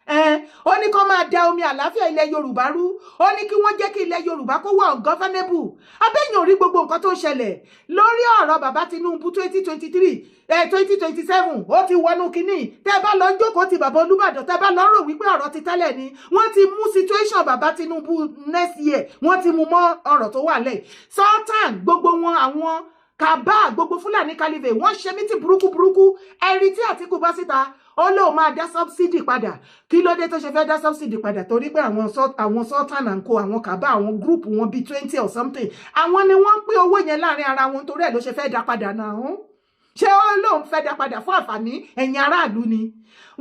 ó ní kó máa da omi àlàáfíà ilẹ̀ Yorùbá rú ó ní kí wọ́n jẹ́ kí ilẹ̀ Yorùbá kó wà ungovernable abẹ́yìn orí gbogbo nǹkan tó ń ṣẹlẹ̀ lórí ọ̀rọ̀ bàbá Tinubu 2027 ó ti wọnú kínní tẹ́ bá lọ jókòó ti bàbá Olúbàdàn tẹ́ bá lọ rò wípé ọ̀rọ̀ ti tẹ́lẹ̀ ni wọ́n ti mú situation bàbá Tinubu next year wọ́n ti mú mọ́ ọ̀rọ̀ tó wà lẹ̀ Sultan gbogbo wọn àwọn Kaba gbogbo Fúlàní kalive wọ́n ṣe mítì burúkú ẹ̀rí tí Àtíkù bá síta ó lóun máa dá subsidy padà kí ló dé tó ṣe fẹ́ dá subsidy padà torí pé àwọn Sultan and co àwọn Kaba àwọn group wọn bíi 20 or something àwọn ni wọ́n pín owó yẹn láàrin ara wọn torí ẹ̀ ló ṣe fẹ́ dá padà náà ṣé ó lóun fẹ́ dá padà fún àǹfààní ẹ̀yin aráàlú ni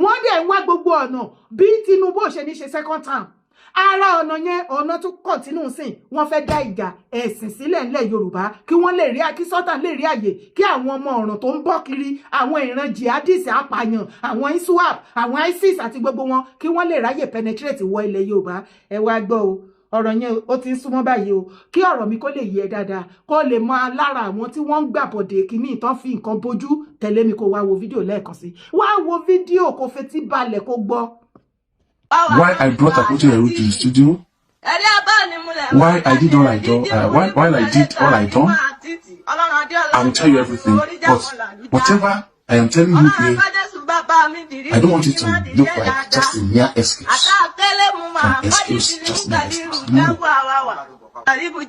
wọ́n dẹ̀ ń wá gbogbo ọ̀nà bí Tinubu ò ṣe ní ṣe second term ara ọ̀nà yẹn ọ̀nà tún kọ̀tínú sìn wọ́n fẹ́ dá ìjà ẹ̀sìn sílẹ̀ ńlẹ̀ Yorùbá kí wọ́n lè rí kí Sultan lè rí àyè kí àwọn ọmọ ọ̀ràn tó ń bọ́ kiri àwọn ìran jihadis apààyàn àwọn ISWAP àwọn ISIS àti gbogbo wọn kí wọ́n lè ráyè penetrate wọ ilẹ̀ Yorùbá ẹ wá gbọ́ o ọ̀rọ̀ yẹn ó ti ń súnmọ́ báyìí o kí ọ̀rọ̀ mi kó lè yé dáadáa kó lè mọ lára àwọn tí wọ́n ń gbàbọ̀dé kìíní ìtàn fi nǹkan bójú tẹ̀lé mi kó wá wo fídíò lẹ́ẹ̀kan sí wá wo fídíò kó fetí balẹ̀ kó gbọ́. Why I brought Akoti Eru to the studio? Why I did all I done? While I did all I done, I will tell you everything. But whatever I am telling you here, I don't want it to look like just a mere excuse. An excuse, just an excuse. No. Ogun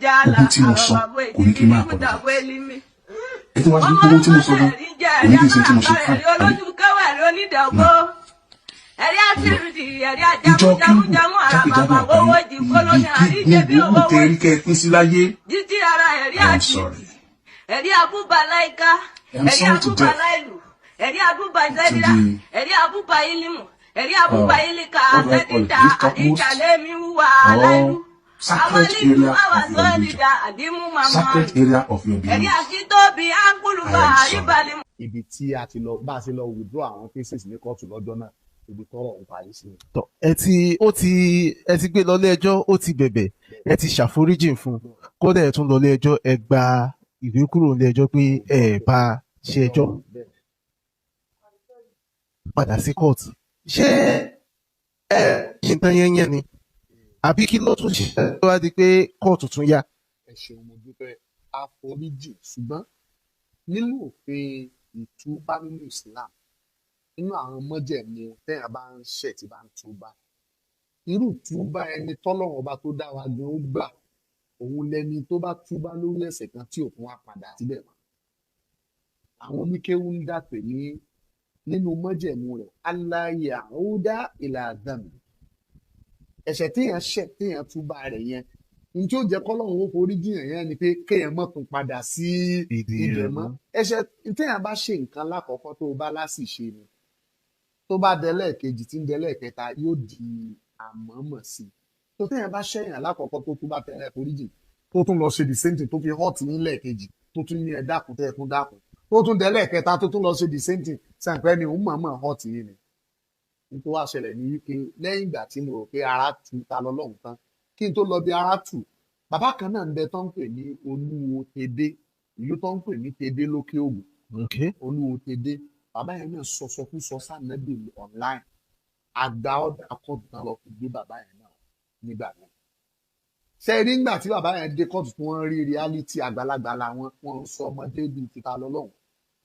tí mo sọ kò ní kí n máa pọ̀ dà. Ẹ tí wọ́n ti gbogbo tí mo sọ gan, kò ní kí n ṣe tí mo ṣe fún àbí. Ìjọ kírù jákèjádò àgbáyé ní gbogbo tẹ̀rí kẹ́ ẹ pín sí láyé. I'm sorry. I'm sorry to death. Sacred area of your belief. Ibi tí a ti lọ bá a ṣe lọ withdraw àwọn cases ní kóòtù lọ́jọ́ náà ibi tọ́rọ̀ ń parí sí. Tọ́ ẹ ti gbé lọ ilé ẹjọ́ ó ti bẹ̀bẹ̀ ẹ ti ṣàforíjìn fún kódà ẹ tún lọ ilé ẹjọ́ ẹ gba ìwé kúrò ilé ẹjọ́ pé ẹ bá ṣe ẹjọ́ padà sí kóòtù ṣé ẹ ṣe tán yẹn ni àbí kí ló tún ṣe tó wá di pé kóòtù tún yá. Ẹ ṣeun mo dúpẹ́ àforíjì ṣùgbọ́n nínú òfin ìtúbá nínú Islam nínú àwọn mọ́jẹ̀mú tẹ́yà bá ń ṣẹ̀ tí bá ń túbá irú túbá ẹni tọ́lọ́run ọba tó dá wa gan ó gbà òun lẹni tó bá túbá lórí ẹ̀ṣẹ̀ kan tí òkun wá padà síbẹ̀ mọ́ àwọn oníkéwú ń dàpè ní nínú mọ́jẹ̀mú rẹ̀ aláyé àhúdá ìlà àdàmì ẹ̀ṣẹ̀ téèyàn ṣẹ̀ téèyàn túbá rẹ̀ yẹn ní tí ó jẹ́ kọ́lọ́run ó forí jiyàn yẹn ni pé kéèyàn má tún padà sí ibẹ̀ mọ́ ẹ̀ṣẹ̀ téèyàn bá ṣe nǹkan lákọ̀ọ́kọ́ tó bá láṣìṣe ni tó bá dẹlẹ́ẹ̀kejì tí ń dẹlẹ́ẹ̀kẹta yóò di àmọ̀ọ́mọ̀ sí i tó téèyàn bá ṣẹ̀yàn lákọ̀ọ́kọ́ tó tún bá tẹ̀lé foríjì tó tún lọ ṣe the same thing tó fi hot ní lẹ́ẹ̀kejì tó tún ní ẹ dákun tẹ́ ẹ tún dákun tó tún dẹlẹ́ẹ̀kẹta tó tún lọ ṣe the same thing sàǹpẹ́ ni òun mọ̀ọ́mọ̀ hot yìí ni nítorí wàá ṣẹlẹ̀ ní wípé lẹ́yìn ìgbà tí mo rò pé ara tu ta lọ́lọ́run tán kí n tó lọ bí ara tù bàbá kan náà ń bẹ tó ń pè ní Olúwo Tèdè ìlú tó ń pè ní Tèdè lókè Ògùn Olúwo Tèdè bàbá yẹn náà sọsọkúsọ sànẹ́bì online àgbà ọ̀dà kóòtù náà lọ fi gbé bàbá yẹn náà nígbà náà ṣe rí nígbà tí bàbá yẹn dé kóòtù tí wọ́n rí reality àgbàlagbà làwọn wọn sọ ọmọdé bíi títa lọ́lọ́run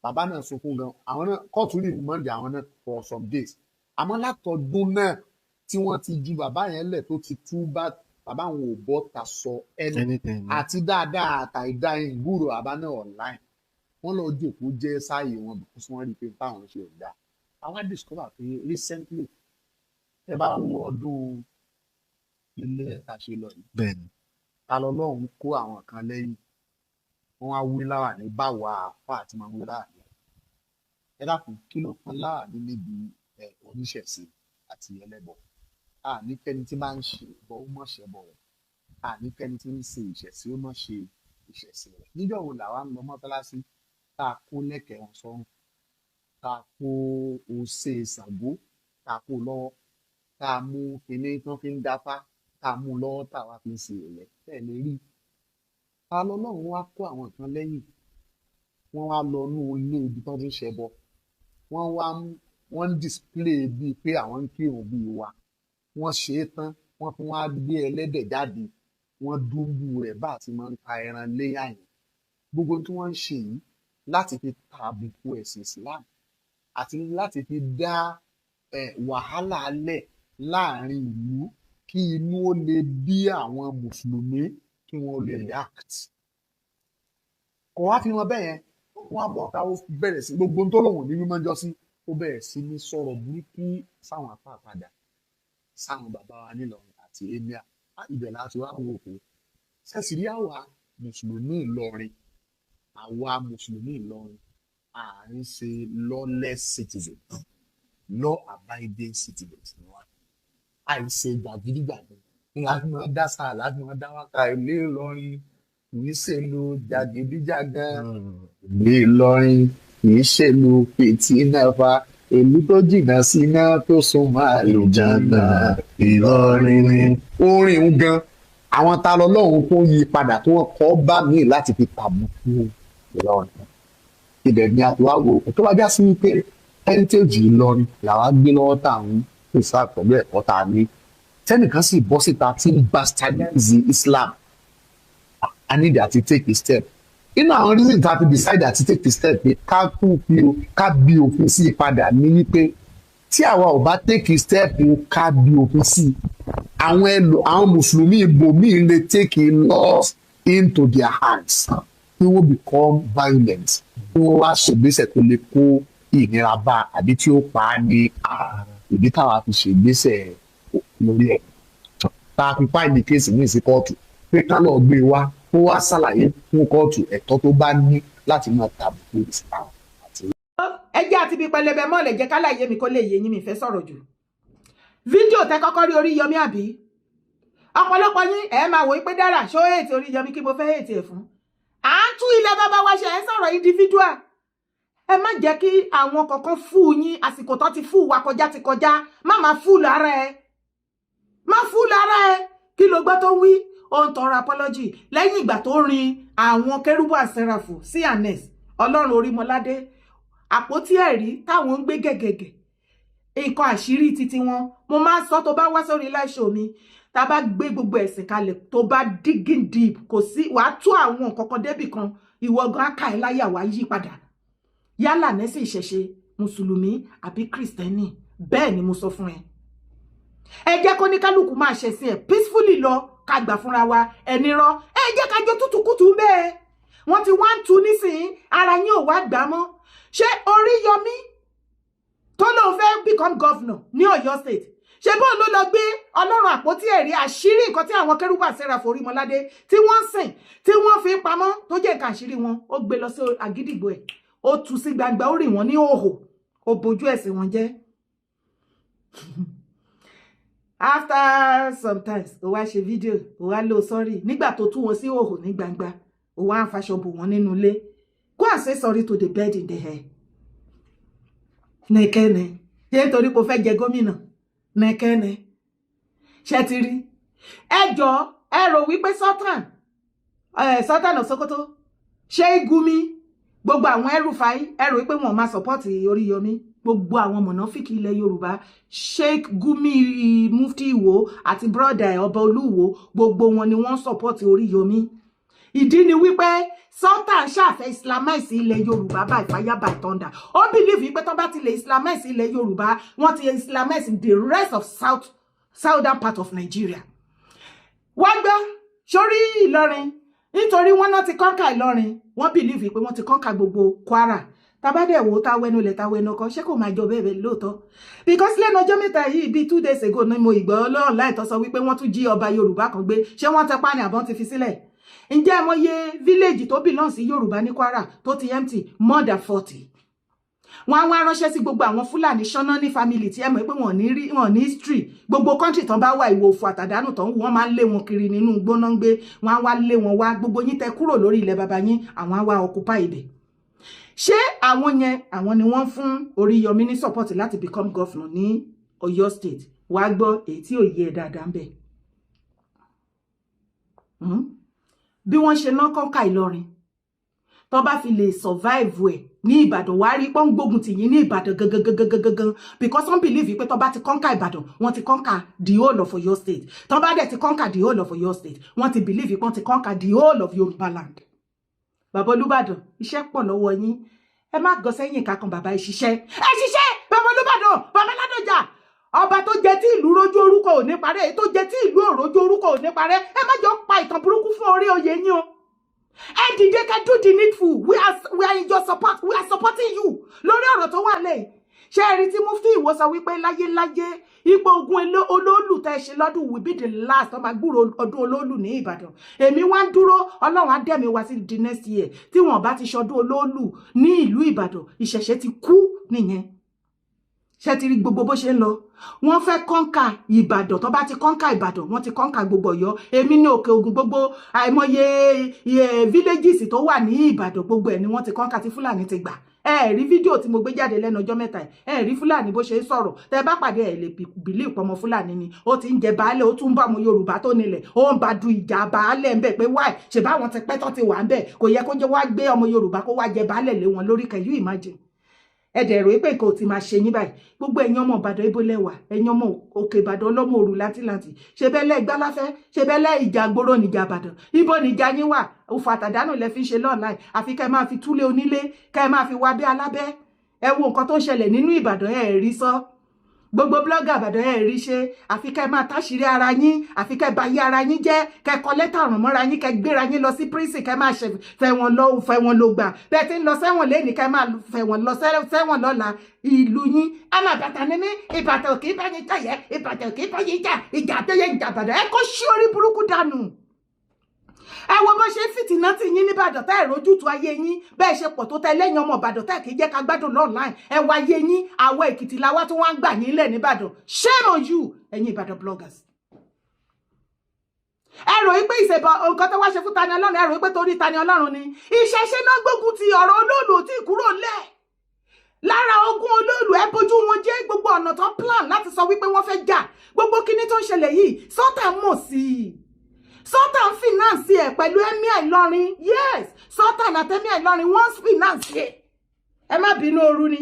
bàbá náà sunkún gan àwọn náà kóòtù rí ìmọ̀ǹdì àwọn náà for some days àmọ́ látọdún náà tí wọ́n ti ju bàbá yẹn lẹ̀ tó ti tú bàbá àwọn ò bọ́ ta sọ ẹni àti dáadáa àtàìdá ìgbúrò bàbá náà online wọ́n lọ jòkó jẹ́ sáàyè wọn because wọ́n rí i pé táwọn ṣe ò dáa àwa discover pé recently ẹ bá wo ọdún ilé ẹ̀ka ṣe lọ yìí bẹ́ẹ̀ni ta lọ́lọ́run kó àwọn kan lẹ́yìn wọ́n á wí láwà ní báwo àáfà àti máa ń wí láwà ní ẹ dákun kí ló kan láwà ní níbi oníṣẹ̀ṣe àti ẹlẹ́bọ àníkẹ́ni tí máa ń ṣe bọ́ ó mọ̀ ṣẹ́ bọ̀ rẹ̀ àníkẹ́ni tí ń ṣe ìṣẹ̀ṣe ó mọ̀ ṣe ìṣẹ̀ṣe rẹ̀ níjọ́ wo làwa ń lọ mọ́tálásí tá a kó lẹ́kẹ̀ẹ́ wọn sọ́run tá a kó ose Ṣàngó tá a kó lọ́wọ́ tá a mú kinní tán fi ń dáfá tá a mú lọ́wọ́ tá a wá fi ń ṣe ẹ̀yẹ bẹ́ẹ̀ lè rí ta lọ́lọ́run wá kó àwọn kan lẹ́yìn wọ́n wá lọ nú ilé ibi tán ti ń ṣẹbọ wọ́n ń display bíi pé àwọn ń kírun bíi wa wọ́n ṣe é tán wọ́n tún wá gbé ẹlẹ́dẹ̀ jáde wọ́n dúnbù rẹ̀ bá àti máa ń ta ẹran léyà yẹn gbogbo tí wọ́n ń ṣe yìí láti fi tàbùkù ẹ̀sìn Islam àti láti fi dá wàhálà lẹ̀ láàrin ìlú kí inú ó lè bí àwọn mùsùlùmí kí wọ́n lè react. kò wá fi wọn bẹ́ẹ̀ yẹn wọ́n á bọ̀ ká ó bẹ̀rẹ̀ sí gbogbo tó lòun ní mímọ́ jọ sí ó bẹ̀rẹ̀ sí ní sọ̀rọ̀ burúkú sáwọn apá padà sáwọn bàbá wa nílọrin àti emir ibẹ̀ láti wá wò pé ṣẹ́sì rí àwa mùsùlùmí Ìlọrin à ń ṣe lawless citizens law abiding citizens ni wá àìṣe gbàgídígbàgbé láti máa dá sáà láti máa dá wákà ilé Ìlọrin kì í ṣèlú jàgídíjàgan ilé Ìlọrin kì í ṣèlú fìtínàfà èlú tó jìnnà síná tó sún máa lò jàǹdà Ìlọrin ni. orin ń gan àwọn ta lọ́lọ́run kó yí padà tó wọ́n kọ́ bá mi láti fi tàbùkù Ìlọrin ibẹ̀ ni àtúwáwò tó bá já sí wípé heritage Ìlọrin làwa gbé lọ́wọ́ tá à ń pèsè àpọ̀lú ẹ̀kọ́ tá a ní tẹ́nìkan sì bọ́ síta tí ń bastardize Islam I need to take a step inú àwọn reason tá a fi decide to take a step pé ká bí òfin sí i padà ní wípé tí àwa ò bá take a step ká bí òfin sí i àwọn mùsùlùmí ibòmíì lè take a law into their hands they will become violent tí wọ́n wá ṣègbésẹ̀ tó lè kó ìnira bá àbí tí ó pa á ní ìdí táwa fi ṣègbésẹ̀ lórí ẹ̀ tá a fi fáìlì kéèsì ní ìsìn kóòtù pé ká lọ gbé wá kó wá ṣàlàyé fún kóòtù ẹ̀tọ́ tó bá ní láti máa tàbùkù Islam. ẹjẹ́ àti ibi pẹlẹbẹ mọ́ lè jẹ́ kálàyé mi kó lè yé yín mi fẹ́ sọ̀rọ̀ jù fídíò tẹ kọ́kọ́ rí Oríyọmí àbí ọ̀pọ̀lọpọ̀ yín ẹ̀ máa wò pé dára ṣó ètò Oríyọmí kí mo fẹ́ ètò ẹ̀ fún à ń tú ilẹ̀ bàbá wa ṣe ẹ̀ sọ̀rọ̀ individual ẹ má jẹ́ kí àwọn kọ̀ọ̀kan fún yín àsìkò tó ti fún wa kọjá ti kọjá má máa fún lára ẹ má fún lára ẹ kí ló gbọ́ tó wí ó ń tọrọ apology lẹ́yìn ìgbà tó rin àwọn kérúbù àsẹ́ràfù sí anes ọlọ́run orímọládé àpótí ẹ̀rí táwọn ń gbé gẹ̀gẹ̀gẹ̀ nǹkan àṣírí títí wọn mo máa sọ tó bá wá sórí láìṣò mi tá a bá gbé gbogbo ẹ̀sìn kalẹ̀ tó bá digging deep kò sí wàá tú àwọn nǹkan kan débì kan ìwọ gan aka ẹ̀ láyà wá yí padà yálà nẹ́sìn ìṣẹ̀ṣe mùsùlùmí àbí kìrìsìtẹ́nì bẹ́ẹ̀ ni mo sọ fún ẹ ẹ jẹ́ kó ní kálukú máa ṣẹ̀sìn ẹ̀ peacefully lọ ká gbà fúnra wa ẹni rọ ẹ jẹ́ ká jó tútùkùtù bẹ́ẹ̀ wọ́n ti wá ń tu nísìnyí ara yín ò wá gbà mọ́ ṣé Oríyọmí tó lóun fẹ́ become governor ní Ọ̀yọ́ state ṣe bóun ló lọ gbé ọlọ́run àpótí ẹ̀rí àṣírí nǹkan tí àwọn kérúbù àsẹ́ràfù Orímọládé tí wọ́n sìn tí wọ́n fi pamọ́ tó jẹ́ nǹkan àṣírí wọn ó gbé lọ sí àgídìgbò ẹ̀ ó tú sí gbangba ó rì wọ́n ní òhò ó bojú ẹ̀sìn wọn jẹ́ after sometimes ó wá ṣe fídíò ó wá lò sorry nígbà tó tú wọn sí òhò ní gbangba ó wá ń faṣọ bò wọ́n nínú ilé go and say sorry to the bird in the hair nìkẹ́ni ṣé nítorí kò fẹ́ jẹ gómìnà nìkẹ́ni ṣe ti rí ẹjọ́ ẹ rò wípé Sultan of Sokoto ṣé Gumi gbogbo àwọn El-Rufai ẹ rò wípé wọn máa support Oríyọmí gbogbo àwọn mọ̀nàfíkì ilẹ̀ Yorùbá Sheikh Gumi Mufti Ìwó àti brother Ọba Olúwo gbogbo wọn ni wọ́n support Oríyọmí ìdí ni wípé Sultan ṣàfẹ́ islamize ilẹ̀ Yorùbá by fire by thunder ó believe wípé tó bá ti lè islamize ilẹ̀ Yorùbá wọ́n ti islamize the rest of southern part of Nigeria wá gbọ́ sórí Ìlọrin nítorí wọ́n náà ti kọ́ńkà Ìlọrin wọ́n believe wípé wọ́n ti kọ́ńkà gbogbo Kwara tabade wo ta wẹnu lẹ ta wẹnu kan ṣé kò máa jọ bẹ́ẹ̀ lóòótọ́ because lẹ́nu ọjọ́ mẹ́ta yìí bíi 2 days ago ni mo ìgbọ́ Ọlọ́run láìtọ́ sọ wípé wọ́n tún jí ọba Yorùbá kan gbé ṣé wọ́n tẹ pa ni àbọ̀n ti fi sílẹ̀ ǹjẹ́ mo ye village tó belong sí Yorùbá ní Kwara tó ti empty more than 40 wọ́n wá ránṣẹ́ sí gbogbo àwọn Fúlàní ṣáná ní family tí ẹ mọ̀ pé wọ́n ní history gbogbo country tán bá wà ìwò òfò àtàdánù tán wọ́n máa ń lé wọn kiri nínú gbóná ń gbé wọ́n wá lé wọn wá gbogbo yín tẹ kúrò lórí ilẹ̀ baba yín àwọn wá occupy ibẹ̀ ṣé àwọn yẹn àwọn ni wọ́n fún Oríyọmí ní support láti become governor ní Ọ̀yọ́ state wá gbọ́ èyí tí ò yẹ dáadáa ń bẹ bí wọ́n ṣe ná kọ́ńkà Ìlọrin tó bá fi lè survive ẹ̀ ní Ìbàdàn wá rí pọ́n gbógun tì yín ní Ìbàdàn gangan because wọ́n believe pé tó bá ti kọ́ńkà Ìbàdàn wọ́n ti kọ́ńkà the whole of Ọ̀yọ́ state tó bá dẹ̀ ti kọ́ńkà the whole of Ọ̀yọ́ state wọ́n ti believe pé wọ́n ti kọ́ńkà the whole of Yorùbá land bàbá Olúbàdàn iṣẹ́ pọ̀ lọ́wọ́ yín ẹ má gọ sẹ́yìn kankan bàbá ìṣiṣẹ́ ẹ ṣiṣẹ́ bàbá Olúbàdàn bàbá Ládọjà ọba tó jẹ tí ìlú rojú orúkọ ò ní parẹ́ èyí tó jẹ tí ìlú òrojú orúkọ ò ní parẹ́ ẹ má jọ pa ìtàn burúkú fún orí oyè yín o ẹ dìde ká do the needful we are in your support we are supporting you lórí ọ̀rọ̀ tó wà lẹ́yìn ṣé ẹ rí tí Mufti Ìwó sọ wípé láyé ipò ogun olóòlù tẹ́ ṣe lọ́dún will be the last ọmọ gbúrò ọdún olóòlù ní Ìbàdàn èmi wá ń dúró Ọlọ́run á dẹ̀mí wá sí the next year tí wọ́n bá ti ṣọdún olóòlù ní ìlú Ìbàdàn ìṣẹ̀ṣẹ̀ ti kú nìyẹn ṣé ti rí gbogbo bó ṣe ń lọ wọ́n fẹ́ kọ́ńkà Ìbàdàn tó bá ti kọ́ńkà Ìbàdàn wọ́n ti kọ́ńkà gbogbo Ọ̀yọ́ èmi ní Òkè Ògùn gbogbo àìmọye villages tó wà ní Ìbàdàn gbogbo ẹ̀ ni wọ́n ti kọ́ńkà tí Fúlàní ti gbà ẹ rí fídíò tí mo gbé jáde lẹ́nu ọjọ́ mẹ́ta ẹ rí Fúlàní bó ṣe ń sọ̀rọ̀ tẹ́ bá pàdé ẹ lè bìlí ìpọmọ Fúlàní ni ó ti ń jẹ baálẹ̀ ó tún bá ọmọ Yorùbá tó nílẹ̀ ó ń bá du ìjà baálẹ̀ ńbẹ pé wáì ṣe bá wọn ti pẹ́ tó ti wà ńbẹ kò yẹ kó jẹ́ wá gbé ọmọ Yorùbá kó wá jẹ baálẹ̀ lé wọn lórí can you imagine ẹ̀dẹ̀ rò pé nǹkan ò ti máa ṣe yín báyìí gbogbo ẹ̀yin ọmọ Ìbàdàn ibo lẹ́wà ẹ̀yin ọmọ Òkè Ìbàdàn ọlọ́mọ òru láńtìláńtì ṣe bẹ́lẹ̀ Ìgbáláfẹ́ ṣe bẹ́lẹ̀ ìjà gbòòrò níjà Ìbàdàn ibo níjà yín wà òfò àtàdánù lẹ fi ń ṣe lọ́ọ̀láì àfi kẹ́ máa fi túlé onílé kẹ́ máa fi wá bí alábẹ́ ẹ wo nǹkan tó ń ṣẹlẹ̀ nínú Ìbàdàn ẹ̀ rí sọ gbogbo blogger Ìbàdàn ẹ̀ rí ṣe àfi kẹ́ máa táṣìírí ara yín àfi kẹ́ bá yí ara yín jẹ́ kẹ́ kọ lẹ́tà ràn mọ́ra yín kẹ́ gbéra yín lọ sí prison kẹ́ máa fẹ́ wọn lọ gbà bẹ́ẹ̀ tí ń lọ sẹ́wọ̀n lẹ́nìí kẹ́ máa fẹ́ wọn lọ sẹ́wọ̀n lọ́la ìlú yín àmọ́ Ìbàdàn ní mí Ìbàdàn kì í bá yín jàyẹ́ Ìbàdàn kì í bá yín ìjà tó yẹ ìjà Ìbàdàn ẹ kó ṣí orí burúkú dànù ẹ wo bó ṣe fìtínà tí yín nìbàdàn tá ẹ rójútu ayé yín bẹ́ẹ̀ ṣe pọ̀ tó tẹ lẹ́yìn ọmọ Ìbàdàn tá kì í jẹ́ ká gbádùn online ẹ wá ayé yín àwọ̀ Èkìtì làwa tí wọ́n ń gbà yín lẹ̀ nìbàdàn shame on you ẹ̀yin Ìbàdàn bloggers. ẹ rò wípé ìṣèbọn nǹkan tó wá ṣe fún Tani Ọlọ́run ẹ rò wípé torí Tani Ọlọ́run ni ìṣẹ̀ṣe náà gbógun ti ọ̀rọ̀ Olóòlù tí kúrò lẹ̀ lára ogun Olóòlù ẹ bójú wọn jẹ́ gbogbo ọ̀nà tó plan láti sọ wípé wọ́n fẹ́ jà gbogbo kinní tó ń ṣẹlẹ̀ yìí sọ́tà mọ̀ sí i Sultan finance ẹ pẹ̀lú Emir Ìlọrin yes Sultan àti Emir Ìlọrin wọ́n finance ẹ má bínú ooru ni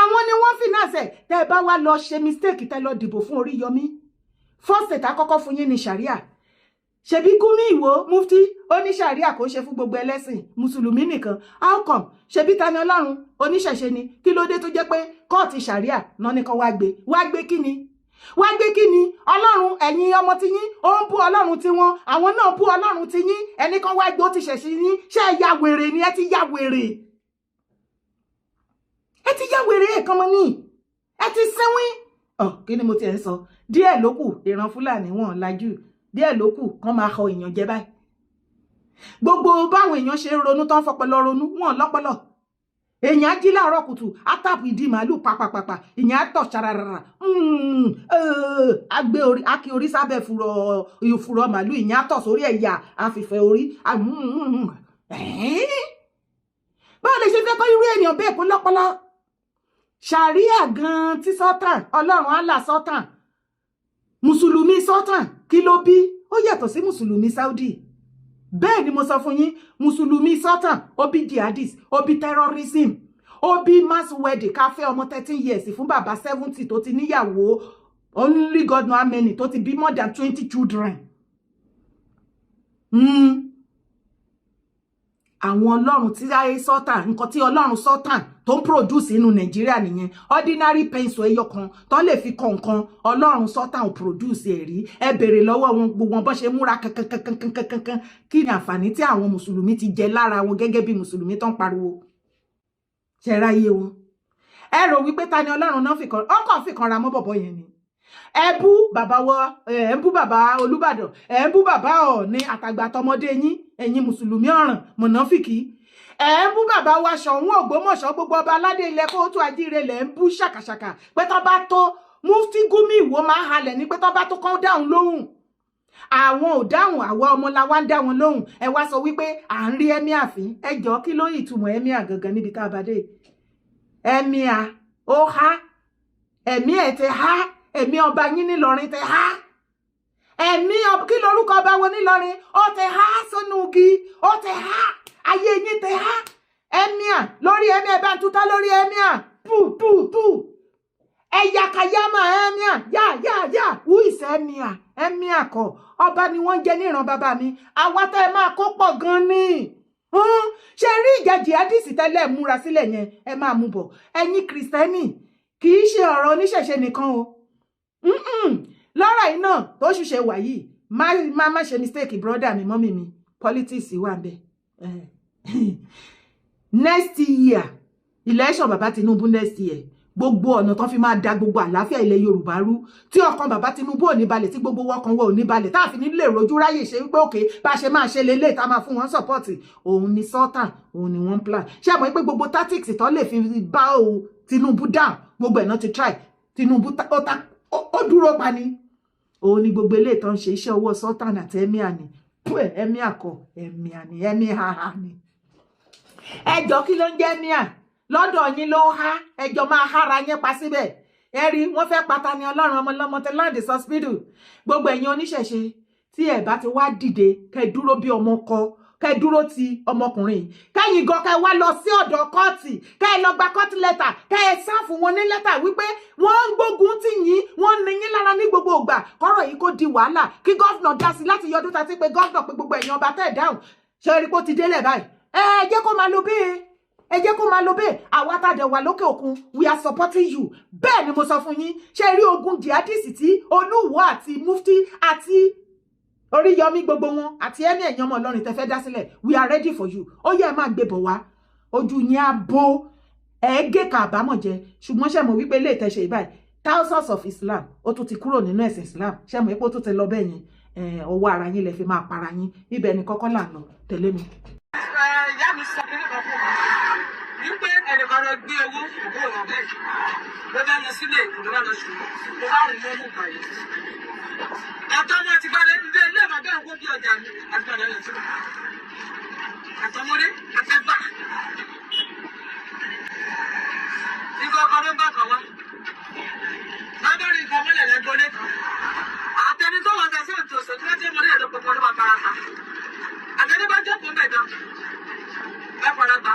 àwọn ni wọ́n finance ẹ tẹ́ bá wá lọ ṣe mistake tẹ́ lọ dìbò fún Oríyọmí first state àkọ́kọ́ fún yín ní sharia ṣebí Gumi Ìwó mufti ó ní sharia kò ṣe fún gbogbo ẹlẹ́sìn mùsùlùmí nìkan how come ṣebí Tani Ọlọ́run oníṣẹ̀ṣe ni kí ló dé tó jẹ́ pé kóòtù sharia náà ní kan wá gbé kíni wá gbé kíni Ọlọ́run ẹ̀yin ọmọ tí yín ó ń bú Ọlọ́run tí wọ́n àwọn náà bú Ọlọ́run tí yín ẹnì kan wá gbé ó ti ṣẹ̀ṣẹ̀ yín ṣé ẹ ya wèrè ni ẹ ti ya wèrè ẹ̀kan mọ́ ní ẹ ti sẹ́wín kí ni mo ti ẹ̀ ń sọ díẹ̀ ló kù ìran Fúlàní wọn lajú díẹ̀ ló kù kán máa họ èèyàn jẹ báyìí gbogbo báwọn èèyàn ṣe ń ronú tán fọpọlọ ronú wọn lọ́pọlọ èèyàn á jí láàárọ̀ kùtù á tàpù ìdí màálù pàpàpàpà èèyàn á tọ̀ ṣararara á gbé orí á kí orí sábẹ́ fùrọ̀ màálù èèyàn á tọ̀ sórí ẹ̀yà àfìfẹ́ orí báwo lè ṣe fẹ́ kọ́ irú èèyàn bẹ́ẹ̀ kó lọ́pọlọ ṣàríà gan tí Sultan Ọlọ́run Allah Sultan mùsùlùmí Sultan kí ló bí ó yàtọ̀ sí mùsùlùmí Saudi bẹ́ẹ̀ ni mo sọ fún yín mùsùlùmí Sultan ó bí jihadist ó bí terrorism ó bí mass wedding ká fẹ́ ọmọ 13 years fún bàbá 70 tó ti níyàwó only God know how many tó ti bí more than 20 children. àwọn Ọlọ́run tí ayé Sultan nǹkan tí Ọlọ́run Sultan tó ń produce inú Nàìjíríà nìyẹn ordinary pencil ẹyọ kan tó lè fi kọ nǹkan Ọlọ́run Sultan ò produce ẹ̀rí ẹ bèrè lọ́wọ́ wọn gbogbo bó ṣe múra kankankankankankan kí ni àǹfààní tí àwọn mùsùlùmí ti jẹ lára wọn gẹ́gẹ́ bí mùsùlùmí tó ń pariwo ṣe ráyé wọn ẹ rò wípé Tani Ọlọ́run náà ọkàn fìkan ra mọ́ bọ̀bọ̀ yẹn ni ẹ bú bàbá Olúbàdàn ẹ bú bàbá Ọọ̀ni àtàgbà tọmọdé yín ẹ̀yin mùsùlùmí ọ̀ràn mọ̀nàfìkì ẹ ń bú bàbá wa Ṣọ̀ún Ògbómọ̀ṣọ́ gbogbo ọba aládé ilẹ̀ Kóòtù Àjíire lẹ̀ ń bú ṣàkàṣàkà pé tó bá tó mufti Gumi Ìwó máa halẹ̀ ní pé tó bá tó kán dáhùn lóhùn àwọn ò dáhùn àwa ọmọ la wá ń dá wọn lóhùn ẹ wá sọ wípé à ń rí Emir fín ẹ jọ kí ló ìtumọ̀ Emir gangan níbi tá a bá dé Emir ó há ẹ̀mí ẹ̀ ti há ẹ̀mí ọba yín nílọrin ti há ẹ̀mí kí lorúkọ ọba wọn nílọrin ó ti há sínú igi ó ti há ayé yín ti há Emir lórí Emir bá ń tutọ́ lórí Emir pù ẹ̀yàkàyàmà Emir yá who is Emir kọ ọba ni wọ́n jẹ́ níran bàbá mi àwa tẹ́ ẹ máa kó pọ̀ gan ni ṣe rí ìjà jihadist tẹ́lẹ̀ múra sílẹ̀ yẹn ẹ máa mú bọ̀ ẹ̀yin kìrìsìtẹ́nì kì í ṣe ọ̀rọ̀ oníṣẹ̀ṣe nìkan o lọ́rọ̀ yìí náà tó ṣùṣe wà yìí má ṣe mistake brother mi mọ́mì mi politics wà ń bẹ next year election bàbá Tinubu next year gbogbo ọ̀nà tó fi máa da gbogbo àlàáfíà ilẹ̀ Yorùbá rú tí ọkàn bàbá Tinubu ò ní balẹ̀ tí gbogbo ọkàn wọn ò ní balẹ̀ tá a fi ní lè rojú ráyè ṣe wípé òkè bá a ṣe máa ṣe lélẹ̀ tá a máa fún wọn sọ́pọ́ọ̀tì òun ni sultan òun ni wọ́n plan ṣé àmọ́ pé gbogbo tactics tó lè fi bá o Tinubu down gbogbo ẹ̀ náà ti try Tinubu ó dúró pa ni òun ni gbogbo eléyìí tó ń ṣe iṣẹ́ owó sultan àti emir ni emir kọ emir ni emir haha ni ẹjọ́ kí ló ń jẹ́ emir lọ́dọ̀ yín ló há ẹjọ́ máa hára yín pa síbẹ̀ ẹ rí wọ́n fẹ́ pata ni Ọlọ́run ọmọ lọ́mọ tẹ láǹdì sọ́spídù gbogbo ẹ̀yin oníṣẹ̀ṣe tí ẹ̀ bá ti wá dìde kẹ́ dúró bí ọmọ kọ kẹ́ dúró ti ọmọkùnrin kẹ́yìn gan kẹ́ wá lọ sí ọ̀dọ̀ kọ́ọ̀tì kẹ́ lọ gba kọ́ọ̀tì lẹ́tà kẹ́ ẹ sáfù wọn ní lẹ́tà wípé wọ́n ń gbógun tì yín wọ́n ní yín lára ní gbogbo ìgbà kọ́rọ̀ yìí kó di wàhálà kí gọ́fìnà dá sí láti yọdún tàbí pé gọ́fìnà pé gbogbo ẹ̀yin ọba tẹ̀ dáhùn ṣe rí pé ó ti délẹ̀ báyìí ẹ jẹ́ kó máa lo bẹ́ẹ̀ ẹ jẹ́ kó máa lo bẹ́ẹ̀ àwa tá a dẹ̀ wà lókè òkun we are supporting you bẹ́ẹ̀ ni mo sọ fún yín ṣe rí ogun jihadist tí Olúwo àti Mufti àti Oríyọmí gbogbo wọn àti ẹni ẹ̀yàn ọmọ Ọlọ́run tẹ́ fẹ́ dá sílẹ̀ we are ready for you ó yẹ ẹ máa gbé bọ̀ wá ojú yín á bó ẹ̀ẹ́gẹ́ ká àbámọ̀ jẹ ṣùgbọ́n ṣe mọ̀ wípé ilé ìtẹ̀ṣe ìbáyìí thousands of Islam ó tún ti kúrò nínú ẹ̀sìn Islam ṣe mọ̀ wípé ó tún ti lọ bẹ́ẹ̀ yẹn ọwọ́ ara yín lẹ fi máa para yín ibẹ̀ ni kọ́kọ́ là ń lọ tẹ̀lé mi. Ìyá mi sọ kí nìkan fún mi wípé ẹnìkan lọ gbé owó òkú ọ̀rọ̀ bẹ́ẹ̀ ló bá lọ sílé ìlú wa lọ ṣùgbọ́n mo bá rìn lọ́mú báyìí. Àtọ́mọ́ ti gbádé ilé ilé bàbá òkú bí ọjà mi àti bàbá yẹn sílẹ̀. Àtọmọdé àtẹgbà. Nígbà ọkọ ló ń bá kan wá. Bàbá rí nǹkan mọ́lẹ̀ lẹ́gbọ́lé kan. Àtẹni tó wọ́n tẹ̀sí òtòṣò tí wọ́n ti mọ́lẹ̀ ẹ̀dọ́ pọ̀pọ̀ ló máa fara ta. Àtẹni bá jókòó mẹ́ta. Ẹ fara ta.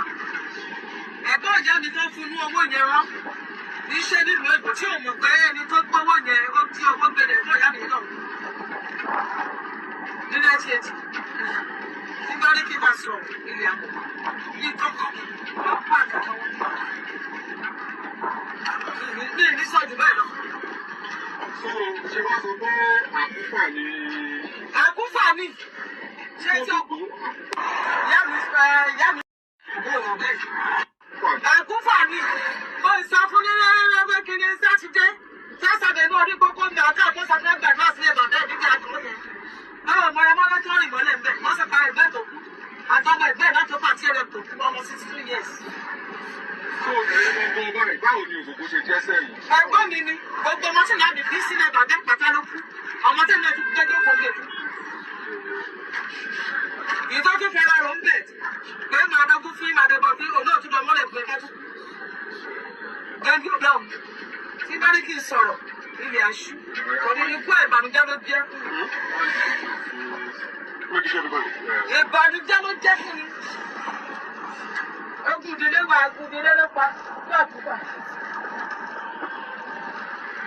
Ẹ̀gbọ́n ìyá mi tó fún ní owó yẹn wá. Níṣẹ́ nílùú Èkó tí ò mọ̀ pé ẹni tó gbówó yẹn ó tí owó gbẹ̀dẹ̀ fún ìyá mi náà. Nílé ẹtì ẹtì. Nígbà ní kí n bá sọ ilé àpò. Ní kọ́kọ́. Wọ́n pa àkàkọ́ wọn. Mi ní sọ́jú báyìí lọ. Ṣé wọ́n sọ pé àkúfà ni. Àkúfà ni. Ṣé tí o kú? Ìyá mi. Àkúfà ni. Mo sọ fún ní ẹgbẹ́ kìíní sátidé. Sátidé ní orí kókó ń bẹ ọjọ́ tó sọ fún gbàgbọ́ sílẹ̀ bàbá ìdíje àtúntò yẹn. Báwo mọ̀rẹ́mọ́lá tó rìn mọ́lẹ̀ ń bẹ̀? Wọ́n sì pa ẹgbẹ́ tó kú. Àtọ́gbà ẹgbẹ́ náà tó pàtí ẹ̀rẹ̀ tó kú ọmọ 62 years. Tó ẹ̀yin gbogbo báyìí báwo ni òkòkò ṣe jẹ́ sẹ́yìn? Ẹ̀gbọ́n mi ni gbogbo ọmọ tí láàbì bí sílẹ̀ bàbá pàtà ló kú. Ọmọ tí mo ti jẹ́jọ́ kò lè kú. Ìtọ́jú fẹ́ra rò ń bẹ̀ pé màá dọ́gún fún ìmàdébọ̀ tí olóòtú lọ mọ́lẹ̀ pé kẹ́tù. Gẹ́gẹ́ ọ̀dọ́m tí bá ní kí n sọ̀rọ̀ ilé aṣú. Òní ni kú ìbànújẹ́ ló jẹ́. Ìbànújẹ́ ló jẹ́ fún mi. Ogun ìdílé wa ogun ìdílé ló pa fún àtúntà.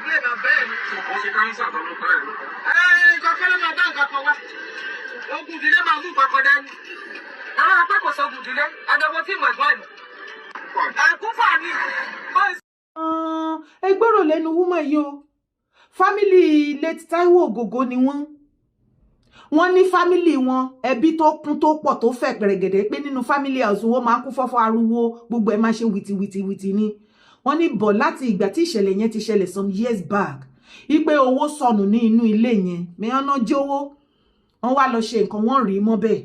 Ilé bàbá ẹ̀ ni. Ó ṣe káńsà tó ló bá ẹ̀ lọ. Ìkọ̀kọ́ ló máa bá nǹkan kan wá. Ogun ìdílé máa mú nǹkan kan dání. Àwọn apá kò sọ ogun ìdílé, àdàbọ̀ tí mo gbọ́ ẹ̀. Àkúfà ni. Ẹ gbọ́rọ̀ lẹ́nu wúmọ̀ yìí o fámìlì late Táíwò Ògògó ni wọ́n ní fámìlì wọn ẹbí tó kún tó pọ̀ tó fẹ̀ pẹ̀rẹ̀gẹ̀dẹ̀ pé nínú fámìlì house wọn máa kún fọ́fọ́ ariwo gbogbo ẹ̀ máa ṣe wìtìwìtì ni wọ́n ní bọ̀ láti ìgbà tí ìṣẹ̀lẹ̀ yẹn ti ṣẹlẹ̀ some years back ipe owó sọnù ní inú ilé yẹn mẹ́ọ́nà jówó wọ́n wá lọ ṣe nǹkan wọ́n rí mọ́ bẹ́ẹ̀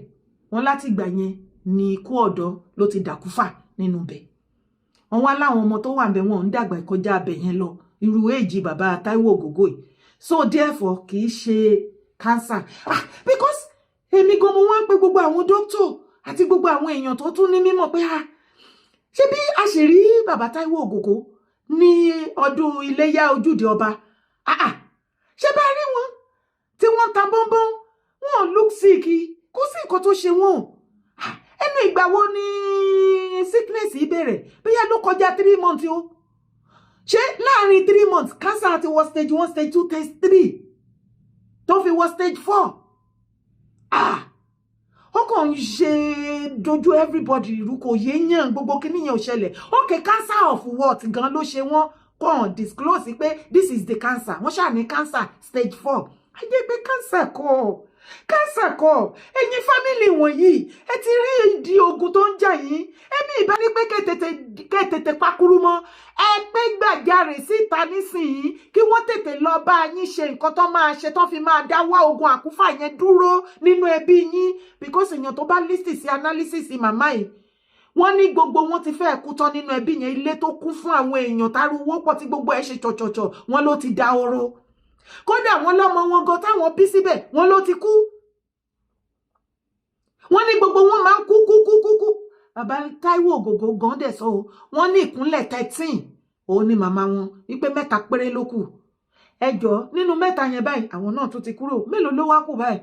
wọ́n láti ìgbà yẹn ní ikú ọ̀dọ́ ló ti dàkúfà nínú bẹ́ẹ̀ wọ́n wá láwọn ọmọ tó wà ń bẹ wọn ń dàgbà ìkọjá abẹ yẹn lọ irú èjì bàbá Táíwò Ògògó yìí so therefore kì í ṣe cancer because èmi gan mo wá ń pe gbogbo àwọn dókítà àti gbogbo àwọn èèyàn tó tún ní mímọ̀ pé ṣé bí a ṣe rí bàbá Táíwò Ògògó ní ọdún iléyá ojúde ọba ṣé bá rí wọn tí wọ́n ta bọ́nbọ́n wọn look sick kò sí nǹkan tó ṣe wọn ẹnu ìgbà wo ni sickness yìí bẹ̀rẹ̀ bóyá ló kọjá 3 months o ṣé láàrin 3 months cancer ti wọ stage 1 stage 2 stage 3 tó fi wọ stage 4 ó kàn ń ṣe dojú everybody ìrú kò yéèyàn gbogbo kíní yẹn ò ṣẹlẹ̀ okay cancer of what gan ló ṣe wọ́n kàn disclose pé this is the cancer wọ́n ṣáà ní cancer stage 4 ayé pé cancer kọ́ ẹ̀yin fámìlì wọ̀nyí ẹ ti rí ìdí ogun tó ń jà yín ẹ̀mí ìbá ní pé kẹ́ lè tètè pakuru mọ́ ẹ pé gbàjarè síta nísìnyí kí wọ́n tètè lọ bá yín ṣe nǹkan tó máa ṣe tó fi máa dáwọ́ ogun àkúfà yẹn dúró nínú ẹbí yín because èèyàn tó bá lísì sí analysis màmá yìí wọ́n ní gbogbo wọn ti fẹ́ kú tán nínú ẹbí yẹn ilé tó kún fún àwọn èèyàn táruwó pọ̀ tí gbogbo ẹ̀ ṣe chọ̀chọ̀chọ̀ wọ́n ló ti da oró kódà wọ́n lọ́mọ wọn gan táwọn bí síbẹ̀ wọ́n ló ti kú wọ́n ní gbogbo wọn máa ń kú bàbá Táíwò Ògògó gan dẹ̀ sọ o wọ́n ní ìkúnlẹ̀ 13 òun ni màmá wọn wípé 3 péré ló kù ẹjọ́ nínú 3 yẹn báyìí àwọn náà tún ti kúrò mélòó ló wá kù báyìí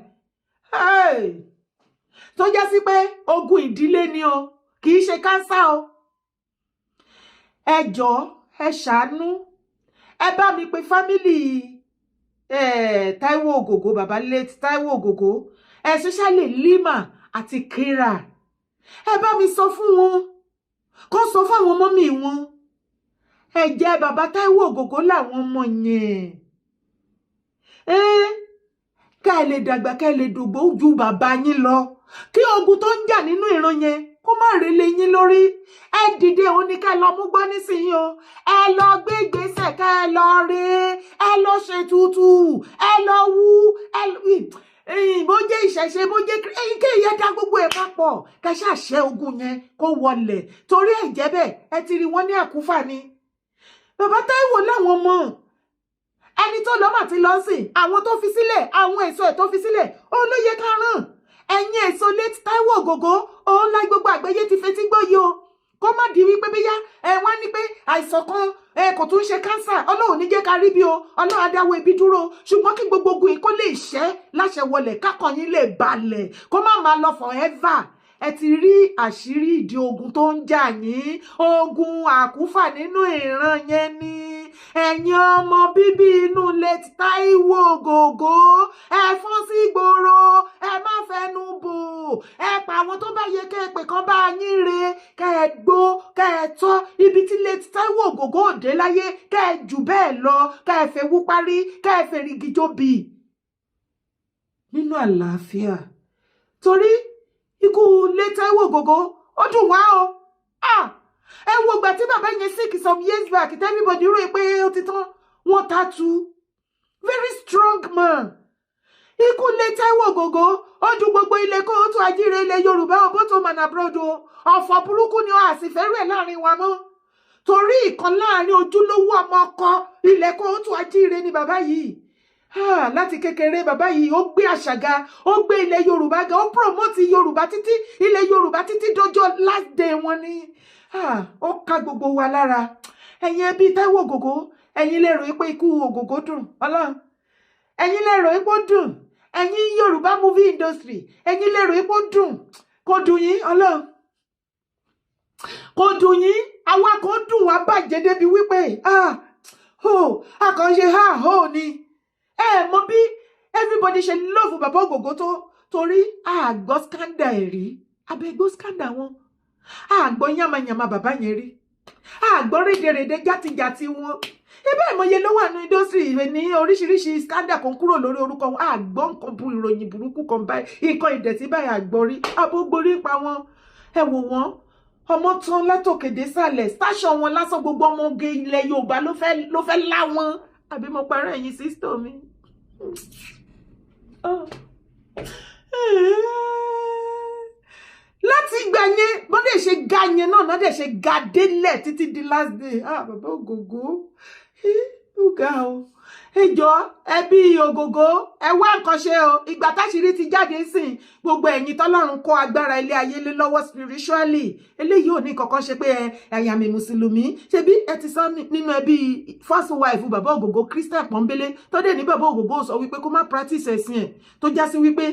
tó já sí pé ogun ìdílé ni o kì í ṣe kánsá o ẹjọ́ ẹ ṣàánú ẹ bá mi pe fámìlì Táíwò Ògògó bàbá late Táíwò Ògògó especially Lima àti Kira ẹ bá mi sọ fún wọn kó sọ fún àwọn mọ́mì wọn ẹ̀jẹ̀ bàbá Táíwò Ògògó làwọn ọmọ yẹn ká ẹ lè dàgbà ká ẹ lè dògbò ju bàbá yín lọ kí ogun tó ń jà nínú ìran yẹn kó má relé yín lórí ẹ dìde òun ni ká ẹ lọ mú gbọ́ nísìnyí o ẹ lọ gbé ìgbésẹ̀ ká ẹ lọ rè ẹ lọ ṣètùtù ẹ lọ wú ẹ bó jẹ́ ìṣẹ̀ṣe bó jẹ́ kéèyàn dá gbogbo ẹ̀ papọ̀ ká ṣàṣẹ ogun yẹn kó wọlẹ̀ torí ẹ̀jẹ̀ bẹ́ẹ̀ ẹ ti rí wọn ní àkúfà ni bàbá Táíwò láwọn ọmọ ẹni tó lọ́mà ti lọ sí àwọn tó fi sílẹ̀ àwọn èso ẹ̀ tó fi sílẹ̀ ó ló yẹ ká ràn ẹ̀yin èso late Táíwò Ògògó òun láì gbogbo àgbáyé ti fetí gbọ́ yìí o kó má di wípé bíyá ẹ wá ní pé àìsàn kan kò tún ṣe kánsà Ọlọ́run ní jẹ́ ká rí bí o Ọlọ́run á dáwọ́ ibi dúró ṣùgbọ́n kí gbogbo ogun yìí kó lè ṣẹ́ láṣẹ wọlé kákan yín lè balẹ̀ kó má máa lọ forever ẹ ti rí àṣírí ìdí ogun tó ń jà yín ogun àkúfà nínú ìran yẹn ni ẹ̀yin ọmọ bíbí inú late Táíwò Ògògó ẹ fọ́n sí gbòòrò ẹ má fẹnu bò ẹ pa àwọn tó bá yẹ kẹ́ ẹ pè kán bá yín re kẹ́ ẹ gbó kẹ́ ẹ tọ́ ibi tí late Táíwò Ògògó òde láyé kẹ́ ẹ jù bẹ́ẹ̀ lọ kẹ́ ẹ fẹ́ wú parí kẹ́ ẹ fẹ́ rigi jóbi nínú àlàáfíà torí ikú late Táíwò Ògògó ó dùn wá o ẹ wo ìgbà tí bàbá yẹn sick some years back everybody rò pé ó ti tán wọ́n tatu very strong man ikú late Táíwò Ògògó ó dùn gbogbo ilé kó tó ajíire ilẹ̀ Yorùbá ọbọ tó mọ̀nà brodo ọ̀fọ̀ burúkú ni ó àsìfẹ́rù ẹ̀ láàrin wa mọ́ torí ìkan láàrin ojúlówó ọmọ ọkọ ilẹ̀ kó tó ajíire ni bàbá yìí láti kékeré bàbá yìí ó gbé àṣàga ó gbé ilẹ̀ Yorùbá ga ó promote Yorùbá títí ilẹ̀ Yorùbá títí dọjọ́ last day wọn ni ó ká gbogbo wa lára ẹ̀yin ẹbí Táíwò Ògògó ẹ̀yin lè rò pé ikú Ògògó dùn Ọlọ́run ẹ̀yin lè rò pé ó dùn ẹ̀yin Yorùbá movie industry ẹ̀yin lè rò pé ó dùn kò dùn yín Ọlọ́run kò dùn yín àwa kò dùn wá bàjẹ́ débi wípé àkànṣe ni mọ bí everybody ṣe love bàbá Ògògó tó torí àgbọ̀ scandal ẹ̀ rí abẹ́gbọ́ scandal wọn àgbọ̀ yamayama bàbá yẹn rí àgbọ̀ rédèrèdè játijàti wọn ibẹ̀ ìmọ̀ye ló wà ní industry ní oríṣiríṣi scandal kan kúrò lórí orúkọ wọn àgbọ̀ nǹkan bu ìròyìn burúkú kan báyìí nǹkan ìdẹ̀tí báyìí àgbọ̀ rí abógborí pa wọn ẹ wò wọn ọmọ tán látòkèdè sàlẹ̀ station wọn lásán gbogbo ọmọge ilẹ̀ Yorùbá ló fẹ́ lá wọn àbí mo parẹ́ ẹ̀yin sister mi. Láti ìgbà yẹn bọ́dẹ̀ ṣe ga yẹn náà náà dẹ̀ ṣe ga délẹ̀ títí di last day bàbá Ògògó ó ga o ẹjọ́ ẹbí Ògògó ẹ wá nǹkan ṣe o ìgbà táṣìírí ti jáde sìn gbogbo ẹ̀yin tọ́lọ́run kó agbára ilé ayé lé lọ́wọ́ spiritually eléyìí ò ní kankan ṣe pé ẹ̀yà mi mùsùlùmí ṣebí ẹ ti sọ nínú ẹbí first wife bàbá Ògògó Christian pọ́nbélé tó dé ní bàbá Ògògó sọ wípé kó má practice ẹ̀sìn ẹ̀ tó já sí wípé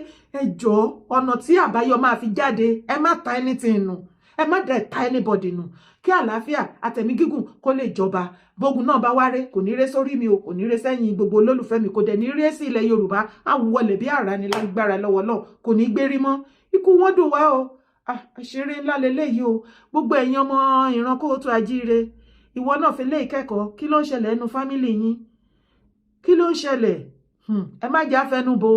ẹjọ́ ọ̀nà tí àbáyọ máa fi jáde ẹ má ta anything nù ẹ má dẹ̀ ta anybody nù kí àlàáfíà àtẹ̀mí gígùn kó lè jọba bógun náà bá wáré kò ní ré sórí mi o kò ní ré sẹ́yìn gbogbo olólùfẹ́ mi kò dẹ̀ ní ré sí ilẹ̀ Yorùbá àwọn wọlé bí àrá ni lágbára lọ́wọ́ náà kò ní gbérí mọ́ ikú wọn dùn wá o àṣírí ńlá leléyìí o gbogbo ẹ̀yin ọmọ ìran Kóòtù Àjíire ìwọ náà fi lé ìkẹ́kọ̀ọ́ kí ló ń ṣẹlẹ̀ ẹnu fámìlì yín kí ló ń ṣẹlẹ̀ ẹ má jà fẹnu bo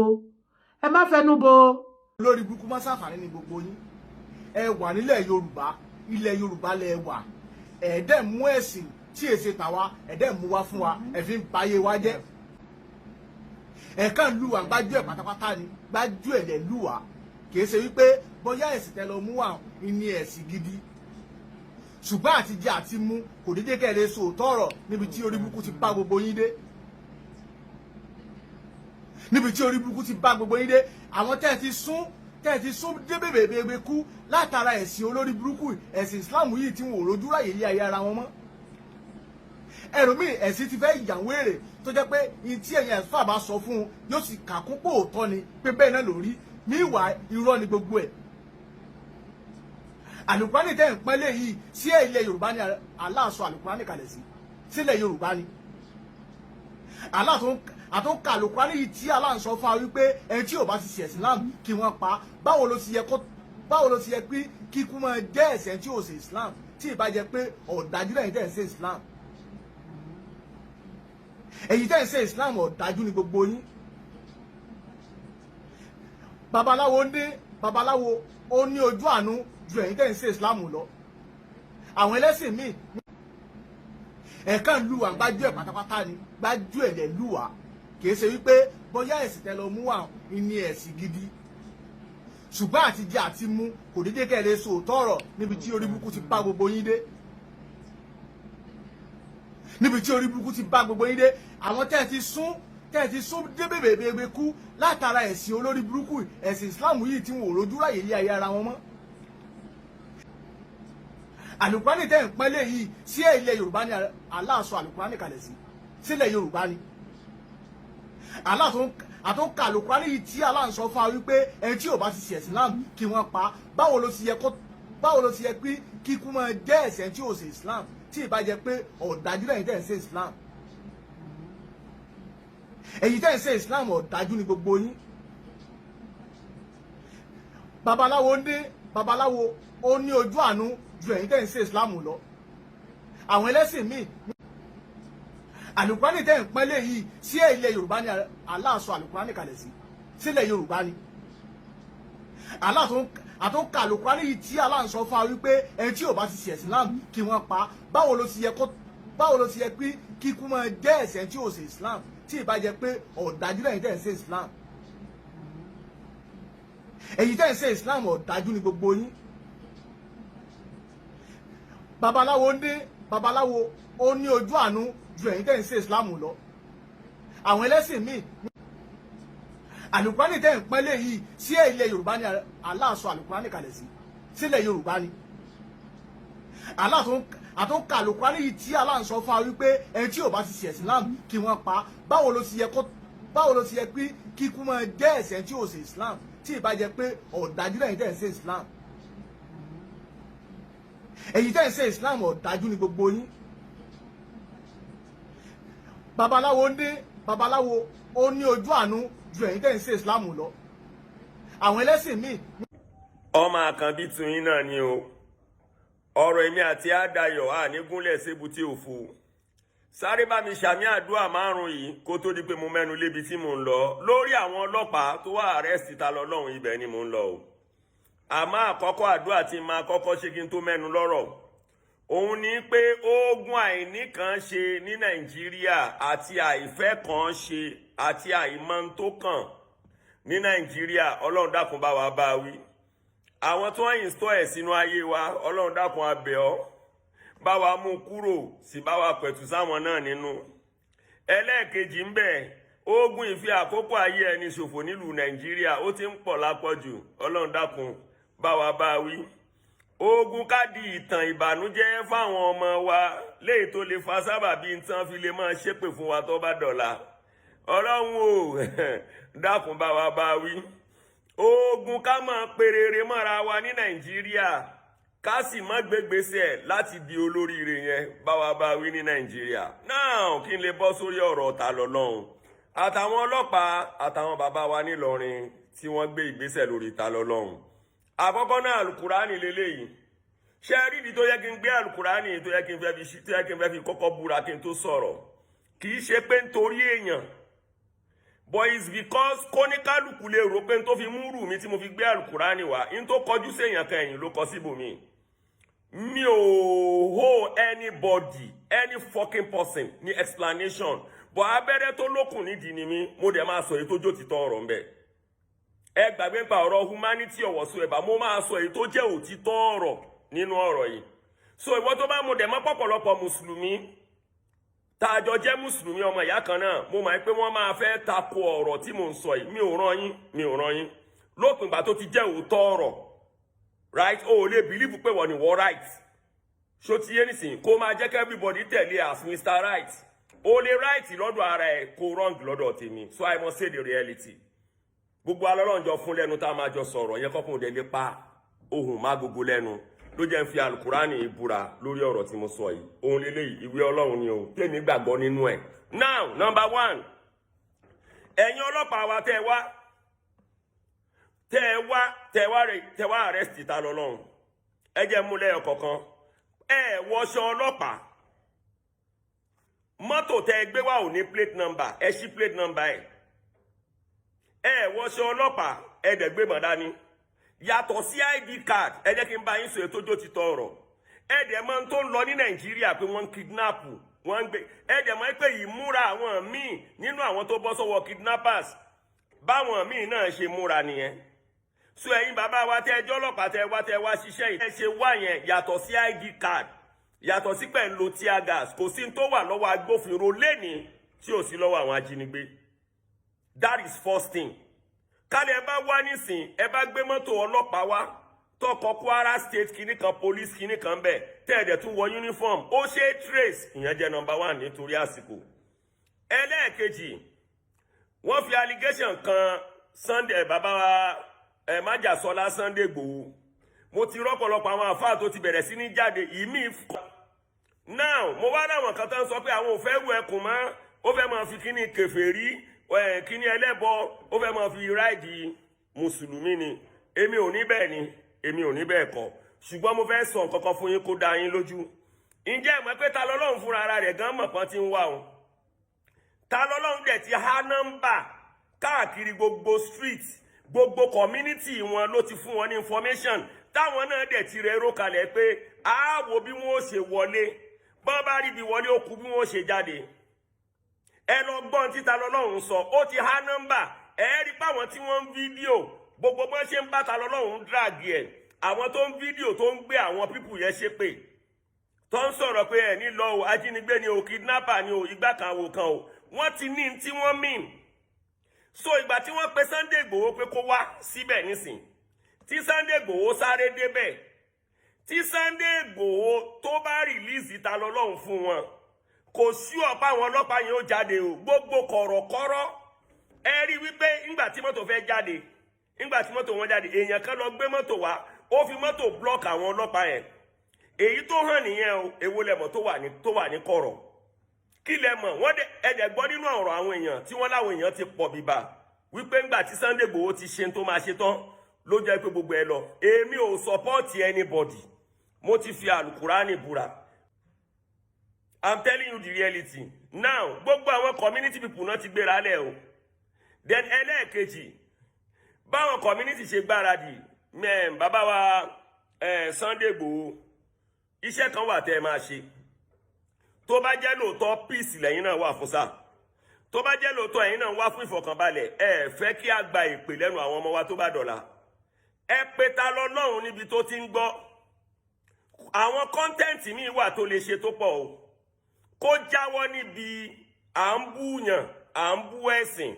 ẹ má fẹnu bo. lórí burúkú má ṣàǹfààní ní gbogbo yín ẹ wà nílẹ̀ Yorùbá ilẹ̀ Yorùbá lẹ wà ẹ̀ẹ́dẹ̀ mú ẹ̀sìn tí èsè tàwa ẹ̀ẹ́dẹ̀ mú wá fún wa ẹ fi ń bayé wa jẹ́ ẹ̀ẹ̀kan lù wá gbájú ẹ̀ pátápátá ni gbájú ẹ̀ lẹ̀ lù wá kì í ṣe wípé bóyá ẹ̀sìn tẹ lọ mú wá ní ẹ̀sìn gidi ṣùgbọ́n àtijọ́ àti mú kò dédé kẹ́lẹ́ sòótọ́ ọ̀rọ̀ níbi tí orí burúkú ti bá gbogbo yín dé níbi tí orí burúkú ti bá gbogbo yín dé àwọn tẹ́ ti sún dé bèbè kú látara ẹ̀sìn olórí burúkú ẹ̀sìn Islam yìí tí wọn ò rojú ráyè ilé ayé ara wọn mọ́ ẹlòmíì ẹ̀sìn ti fẹ́ ìyàwó èrè tó jẹ́ pé ní tí ẹ̀yìn ẹ̀fà bá sọ fún un yóò sì kà kún pò òótọ́ ni pé bẹ́ẹ̀ náà lórí míwàá irọ́ ni gbogbo ẹ̀ àlùkùránì tẹ́ ń pẹ́lẹ́ yìí sí ilẹ̀ Yorùbá ni Allah sọ àlùkùránì kalẹ̀ sí sílẹ̀ Yorùbá ni Allah àtúnkà àlùkùránì yìí tí Allah ń sọ fún wa wípé ẹni tí ò bá ti ṣe ẹ̀sìn Islam kí wọ́n pa báwo ló ti yẹ pé kíkú máa jẹ́ ẹ̀ṣẹ̀ tí ò ṣe Islam tí ì bá jẹ́ pé ọ̀dájú lẹ́yìn tẹ́ ń ṣe Islam èyí tẹ́ ń ṣe Islam ọ̀dájú ni gbogbo yín babaláwo ó ní ojú àánú ju ẹ̀yin tẹ́ ń ṣe Islam lọ àwọn ẹlẹ́sìn míì ẹ̀ẹ̀kan lù wá gbájú ẹ̀ pátápátá ni gbájú ẹ̀ lẹ̀ lù wá kì í ṣe wípé bóyá ẹ̀sìn tẹ́ lọ mú wá ní ẹ̀sìn gidi ṣùgbọ́n àtijọ́ àti mú kò dédé kẹ́lẹ́ sòótọ́ ọ̀rọ̀ níbi tí orí burúkú ti bá gbogbo yín dé níbi tí orí burúkú ti bá gbogbo yín dé àwọn tẹ́ ti sún dé bèbè kú látara ẹ̀sìn olórí burúkú ẹ̀sìn Islam yìí tí wọn ò rojú ráyè ilé ayé ara wọn mọ́ àlùkùránì tẹ́ ń pẹ́lẹ́ yìí sí ilẹ̀ Yorùbá ni Allah sọ àlùkùránì kalẹ̀ sí sílẹ̀ Yorùbá ni Allah àtúnkà àlùkùránì yìí tí Allah ń sọ fún wa wípé ẹni tí ò bá ti ṣe ẹ̀sìn Islam kí wọ́n pa báwo ló ti yẹ pé kíkú máa jẹ́ ẹ̀ṣẹ̀ tí ò ṣe Islam tí ì bá jẹ́ pé ọ̀dájú lẹ́yìn tẹ́ ń ṣe Islam èyí tẹ́ ń ṣe Islam ọ̀dájú ni gbogbo yín babaláwo ó ní ojú àánú ju ẹ̀yin tẹ́ ń ṣe Islam lọ àwọn ẹlẹ́sìn míì àlùkùránì tẹ́ ń pẹ́lẹ́ yìí sí ilẹ̀ Yorùbá ni Allah sọ àlùkùránì kalẹ̀ sí sílẹ̀ Yorùbá ni Allah àtúnkà àlùkùránì yìí tí Allah ń sọ fún wa wípé ẹni tí ò bá ti ṣe ẹ̀sìn Islam kí wọ́n pa báwo ló ti yẹ pé kíkú máa jẹ́ ẹ̀ṣẹ̀ tí ò ṣe Islam tí ì bá jẹ́ pé ọ̀dájú lẹ́yìn tẹ́ ń ṣe Islam èyí tẹ́ ń ṣe Islam ọ̀dájú ni gbogbo yín babaláwo ó ní ojú àánú ju ẹ̀yin tẹ́ ń ṣe Islam lọ àwọn ẹlẹ́sìn míì àlùkùránì tẹ́ ń pẹ́lẹ́ yìí sí ilẹ̀ Yorùbá ni Allah sọ àlùkùránì kalẹ̀ sí sílẹ̀ Yorùbá ni Allah àtúnkà àlùkùránì yìí tí Allah ń sọ fún wa wípé ẹni tí ò bá ti ṣe ẹ̀sìn Islam kí wọ́n pa báwo ló ti yẹ pé kíkú máa jẹ́ ẹ̀ṣẹ̀ tí ò ṣe Islam tí ì bá jẹ́ pé ọ̀dájú lẹ́yìn tẹ́ ń ṣe Islam èyí tẹ́ ń ṣe Islam ọ̀dájú ni gbogbo yín babaláwo ó ní ojú àánú ju ẹ̀yin tẹ́ ń ṣe Islam lọ àwọn ẹlẹ́sìn míì. ọmọ àkànbí tún yín náà ni o ọ̀rọ̀ èmi àti àdàyọ̀ ànígúnlẹ̀ sébùtì òfo sáré bá mi ṣàmì àdúrà márùn yìí kó tó di pé mo mẹ́nu lébi tí mò ń lọ lórí àwọn ọlọ́pàá tó wà àrẹ́sì ta lọ́lọ́run ibẹ̀ ni mò ń lọ o àmọ́ àkọ́kọ́ àdúrà tí máa kọ́kọ́ ṣe kí n tó mẹ́nu lọ́rọ̀ òun ni pé oògùn àìní kan ṣe ní Nàìjíríà àti àìfẹ́ kan ṣe àti àìmọ̀ tó kàn ní Nàìjíríà Ọlọ́run dákun bá wa bá wí àwọn tó ń install ẹ̀ sínú ayé wa Ọlọ́run dákun a bẹ̀ ọ́ bá wa mú kúrò sì bá wa pẹ̀tù sáwọn náà nínú ẹlẹ́ẹ̀kejì ń bẹ oògùn ìfi àkókò ayé ẹni ṣòfò nílùú Nàìjíríà ó ti ń pọ̀ lápọ̀jù Ọlọ́run dákun bá wa bá wí oògùn káàdì ìtàn ìbànújẹ́ fáwọn ọmọ wa léyìí tó lè fa sábàbí nǹkan fi lè máa ṣépè fún wa tó bá dọ̀la Ọlọ́run o dákun bá wa bá wí oògùn ká máa perere mọ́ra wa ní Nàìjíríà ká sì má gbégbèsè láti di olóríire yẹn bá wa bá wí ní Nàìjíríà náà kí n lè bọ́ sórí ọ̀rọ̀ ta lọ́lọ́run àtàwọn ọlọ́pàá àtàwọn bàbá wa nílọrin tí wọ́n gbé ìgbésẹ̀ lórí ta lọ́lọ́run àkọ́kọ́ náà alukurani lélẹ́yìí ṣé rí ibi tó yẹ kí n gbé alukurani tó yẹ kí n fẹ́ fi kọ́kọ́ búra kí n tó sọ̀rọ̀ kì í ṣe pé nítorí èèyàn but it's because kóníkálùkù lè rò pé n tó fi múrù mi tí mo fi gbé alukurani wá n tó kọjú séèyàn kan ẹ̀yìn ló kọ síbòmí mi ò ho anybody any fucking person ní explanation but abẹ́rẹ́ tó lókun nídìí ni mí mo dẹ̀ máa sọ èyí tó jó ti tọ́ ọ̀rọ̀ ńbẹ̀. Ẹ gbàgbé pa ọ̀rọ̀ humanity or whatsoever mo máa sọ èyí tó jẹ́ òtítọ́ ọ̀rọ̀ nínú ọ̀rọ̀ yìí. So ìwọ tó bá mo dẹ̀ mọ́ pọ̀pọ̀lọpọ̀ mùsùlùmí tá a jọ jẹ́ mùsùlùmí ọmọ ìyá kan náà mo máa pé wọ́n máa fẹ́ tako ọ̀rọ̀ tí mo ń sọ yìí mi ò rán yín lópin ìgbà tó ti jẹ́ òótọ́ ọ̀rọ̀ right o lè believe pé wọ́n ni wọ́n right ṣó ti yé nísìnyí kó máa jẹ́ kí everybody tẹ̀lé as Mr. Right o lè right lọ́dọ̀ ara ẹ̀ kó wrong lọ́dọ̀ tèmi so I must say the reality gbogbo alọ́lọ́njọ fún lẹ́nu tá a máa jọ sọ̀rọ̀ yẹ kọ́kùn òde lè pa ohùn má gbogbo lẹ́nu ló jẹ́ ń fi alukurani ìbúra lórí ọ̀rọ̀ tí mo sọ yìí òun lélẹ́yìí ìwé Ọlọ́run ni o tèmi gbàgbọ́ nínú ẹ̀. Now number 1 ẹ̀yin ọlọ́pàá wa tẹ́ wá arrest ta lọ́lọ́run ẹ jẹ́ mú lẹ́yọ̀ kọ̀ọ̀kan ẹ wọṣọ ọlọ́pàá mọ́tò tẹ́ gbé wá ò ní plate number ẹ ṣí plate number ẹ wọṣọ ọlọ́pàá ẹ dẹ̀ gbé mọ̀ dání yàtọ̀ sí ID card ẹ jẹ́ kí n bá yín sọ ètò òjò ti tọ ọ̀rọ̀ ẹ dẹ̀ mọ̀ tó ń lọ ní Nàìjíríà pé wọ́n ń kidnap wọ́n ń gbé ẹ dẹ̀ mọ̀ pé ìmúra àwọn míì nínú àwọn tó bọ́ sọ́wọ́ kidnappers báwọn míì náà ṣe múra nìyẹn. So ẹ̀yin bàbá wa tẹ́ ẹjọ́ ọlọ́pàá tẹ́ wá ṣiṣẹ́ yìí ẹ ṣe wá yẹn yàtọ̀ sí ID card yàtọ̀ sí pẹ̀lú tear gas kò sí tó wà lọ́wọ́ agbófinró lẹ́ni tí ò sí lọ́wọ́ àwọn ajínigbé. That is first thing. Kálẹ̀ ẹ bá wá nísìn ẹ bá gbé mọ́tò ọlọ́pàá wá tọkọ Kwara State kìíní kan police kìíní kan bẹ̀ tẹ́ ẹ̀dẹ̀ tún wọ uniform ó ṣe é trace ìyẹn jẹ́ number 1 nítorí àsìkò. Ẹlẹ́ẹ̀kejì wọ́n fi allegation kan Sunday bàbá wa Májàsọ́lá Sunday Igboho mo ti rọ́pọ̀lọpọ̀ àwọn àfáà tó ti bẹ̀rẹ̀ sí ní jáde ìmí now mo wá láwọn kan tó ń sọ pé àwọn ò fẹ́ ru ẹkùn mọ́ ó fẹ́ máa fi kíní kèfèrí kíní ẹlẹ́bọ ó fẹ́ máa fi ráìdì mùsùlùmí ni èmi ò ní bẹ́ẹ̀ kọ́ ṣùgbọ́n mo fẹ́ sọ nǹkan kan fún yín kó dá yín lójú ǹjẹ́ ìmọ̀ pé ta lọ́lọ́run fúnra ara rẹ̀ gan mọ̀ kan ti ń wá o ta lọ́lọ́run dẹ̀ ti há nọ́mbà káàkiri gbogbo street gbogbo community wọn ló ti fún wọn ní information táwọn náà dẹ̀ ti rẹ̀ ró kalẹ̀ pé àáwò bí wọ́n ṣe wọlé bọ́n bá rí bí wọlé ó kú bí wọ́n ṣe jáde ẹ lọ gbọ́n títa lọ́lọ́run sọ ó ti há nọ́mbà ẹ rí páwọn tí wọ́n ń fídíò gbogbo bọ́n ṣe ń bá ta lọ́lọ́run drag ẹ̀ àwọn tó ń fídíò tó ń gbé àwọn pípù yẹn ṣépè tó ń sọ̀rọ̀ pé ẹ̀ ní lọ o ajínigbé ni o kidnapper ni o igbá kan wò kan o wọ́n ti ní tí wọ́n mean so ìgbà tí wọ́n pe Sunday Igboho pé kó wá síbẹ̀ nísìn tí Sunday Igboho sáré débẹ̀ tí Sunday Igboho tó bá rìlíìsì ta lọ́lọ́run fún wọn kò sí ọ̀pá àwọn ọlọ́pàá yẹn ó jáde o gbogbo kọ̀rọ̀kọ́rọ́ ẹ rí wípé ńgbà tí mọ́tò fẹ́ jáde ńgbà tí mọ́tò wọn jáde èèyàn kan lọ gbé mọ́tò wá ó fi mọ́tò block àwọn ọlọ́pàá yẹn èyí tó hàn nìyẹn o èwo lẹ̀mọ̀ tó wà ní kọ̀rọ̀ kí lẹ̀mọ̀ wọ́n ẹ̀dẹ̀ gbọ́ nínú ọ̀rọ̀ àwọn èèyàn tí wọ́n láwọn èèyàn ti pọ̀ bíbá wípé ńgbà tí Sunday Igboho ti ṣe tó máa ṣe tán ló jẹ́ pé gbogbo ẹ lọ èmi ò support anybody mo ti fi alukurani búra I'm telling you the reality now gbogbo àwọn community people náà ti gbéra lẹ̀ o then ẹlẹ́ẹ̀kejì báwọn community ṣe gbáradì bàbá wa Sunday Igboho iṣẹ́ kan wà tẹ́ ẹ máa ṣe tó bá jẹ́ lóòótọ́ peace lẹ́yìn náà wà fún sáà tó bá jẹ́ lóòótọ́ ẹ̀yin náà wá fún ìfọ̀kànbalẹ̀ ẹ fẹ́ kí a gba ìpè lẹ́nu àwọn ọmọ wa tó bá dọ̀la ẹ pé ta lọ́lọ́run níbi tó ti ń gbọ́ àwọn kọ́ńtẹ́ǹtì míì wà tó lè ṣe tó pọ̀ o kó jáwọ́ níbi à ń búyàn à ń bú ẹ̀sìn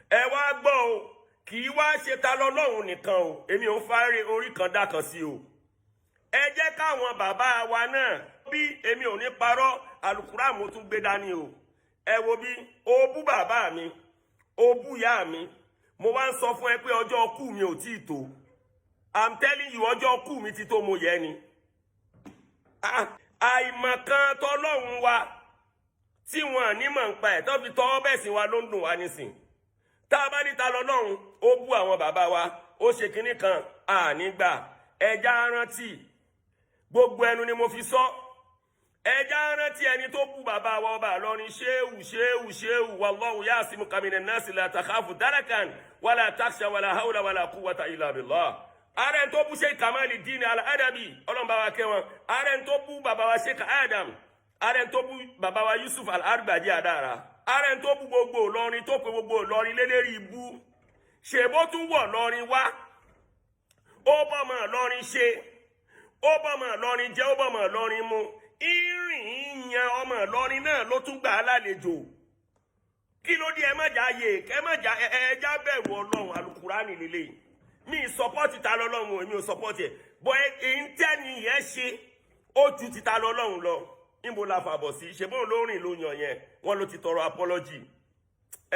ẹ wá gbọ́ o kì í wá ṣe ta lọ́lọ́run nìkan o èmi ò ń fáre orí kan dá kan sí o ẹ jẹ́ káwọn bàbá wa náà bí èmi ò ní parọ́ àlùkùránì mo tún gbé dání o ẹ wo bí o bú bàbá mi o bú ìyá mi mo wá ń sọ fún ẹ pé ọjọ́ kú mi ò tíì tó I'm telling you ọjọ́ kú mi ti tó mo yẹ ni àìmọ̀kan tọlọ́run wa tí wọn ní mọ̀ ń pa ẹ̀ tó fi tọ́ bẹ́ẹ̀ sí wa ló ń dùn wá nísìn tá a bá ní ta lọ́lọ́run ó bú àwọn bàbá wa ó ṣe kinní kan ànígbà ẹja rántí gbogbo ẹnu ni mo fi sọ ẹja rántí ẹni tó bú bàbá wa ọba Ìlọrin ṣéwù wallahu ya'simuka minan nasi la takhafu darakan wala takhsha wala hawla wala quwwata illa billah ààrẹ tó bú Sheikh Kamaluddin Al-Adabi ọlọ́run bá wa kẹ́ wọn, ààrẹ tó bú bàbá wa Sheikh Adam, ààrẹ tó bú bàbá wa Yusuf Al-Arbaji Adara, ààrẹ tó bú gbogbo Ìlọrin tó pe gbogbo Ìlọrin lélẹ́rìí ibú, ṣèbó tún wọ̀ Ìlọrin wá, ó bọ́mọ Ìlọrin ṣe, ó bọ́mọ Ìlọrin jẹ́, ó bọ́mọ Ìlọrin mu, ìrìn ìyẹn ọmọ Ìlọrin náà ló tún gbà á lálejò. Kí ló dé ẹ má jà yé ẹ má jà ẹja bẹ̀rù Ọlọ́run Al-Qur'ani lélẹ̀ mi sọpọ́tì ta lọ́lọ́run èmi ò sọpọ́tì ẹ̀ bọ́ ìntẹ́ni yẹn ṣe ó ju ti ta lọ́lọ́run lọ níbo la fàbọ̀ sí ṣe bóun ló rìn ló yàn yẹn wọ́n ló ti tọrọ apology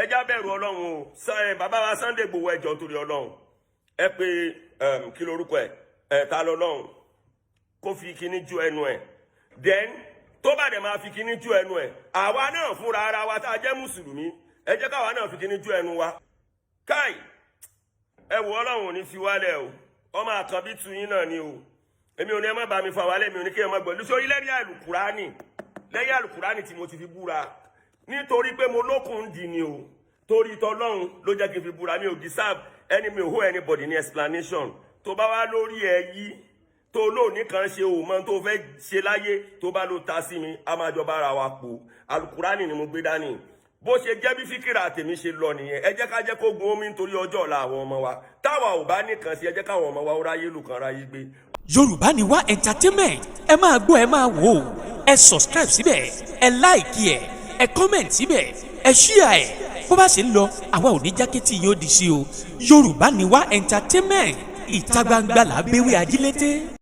ẹja bẹ̀rù Ọlọ́run o bàbá wa Sunday Igboho ẹjọ́ torí Ọlọ́run ẹ pé kí lorúkọ ẹ ta lọ́lọ́run kó fi kíní ju ẹnu ẹ then tó bá dẹ̀ máa fi kíní ju ẹnu ẹ̀ àwa náà fúnra ara wa tá a jẹ́ mùsùlùmí ẹ jẹ́ káwa náà fi kíní ju ẹnu wa káì ẹ wò Ọlọ́run ò ní fi wálẹ̀ o ọmọ àkànbí tu yín náà ni o èmi ò ní ẹ má bá mi fa wálẹ̀ mi ò ní kí ẹ má gbọ́ lóṣoorí lẹ́yìn àlùkùránì tí mo ti fi búra nítorí pé mo lókun dì ní o torí tọlọ́run ló jẹ́ kí n fi búra mi ò deserve mi ò hold anybody ní explanation tó bá wá lórí ẹ yí tó lóòní kan ṣe òmọ tó fẹ́ ṣe láyé tó bá ló ta sí mi a máa jọba ara wa pò alukurani ni mo gbé dání bó ṣe jẹ́ bí fíkìrà tèmi ṣe lọ nìyẹn ẹ jẹ́ ká jẹ́ kó gun omi nítorí ọjọ́ ọ̀la àwọn ọmọ wa táwa ò bá nìkan sí ẹ jẹ́ káwọn ọmọ wa ó ráyé lù kan ráyé gbé. Yorùbá ni wá entertainment ẹ máa gbọ́ ẹ máa wò ó ẹ subscribe síbẹ̀ ẹ like ẹ ẹ comment síbẹ̀ ẹ share ẹ bó bá ṣe ń lọ àwa ò ní jákẹ́tì yóò di sí o Yorùbá ni wá entertainment ìta gbangba làbẹ́wẹ́ ajílété.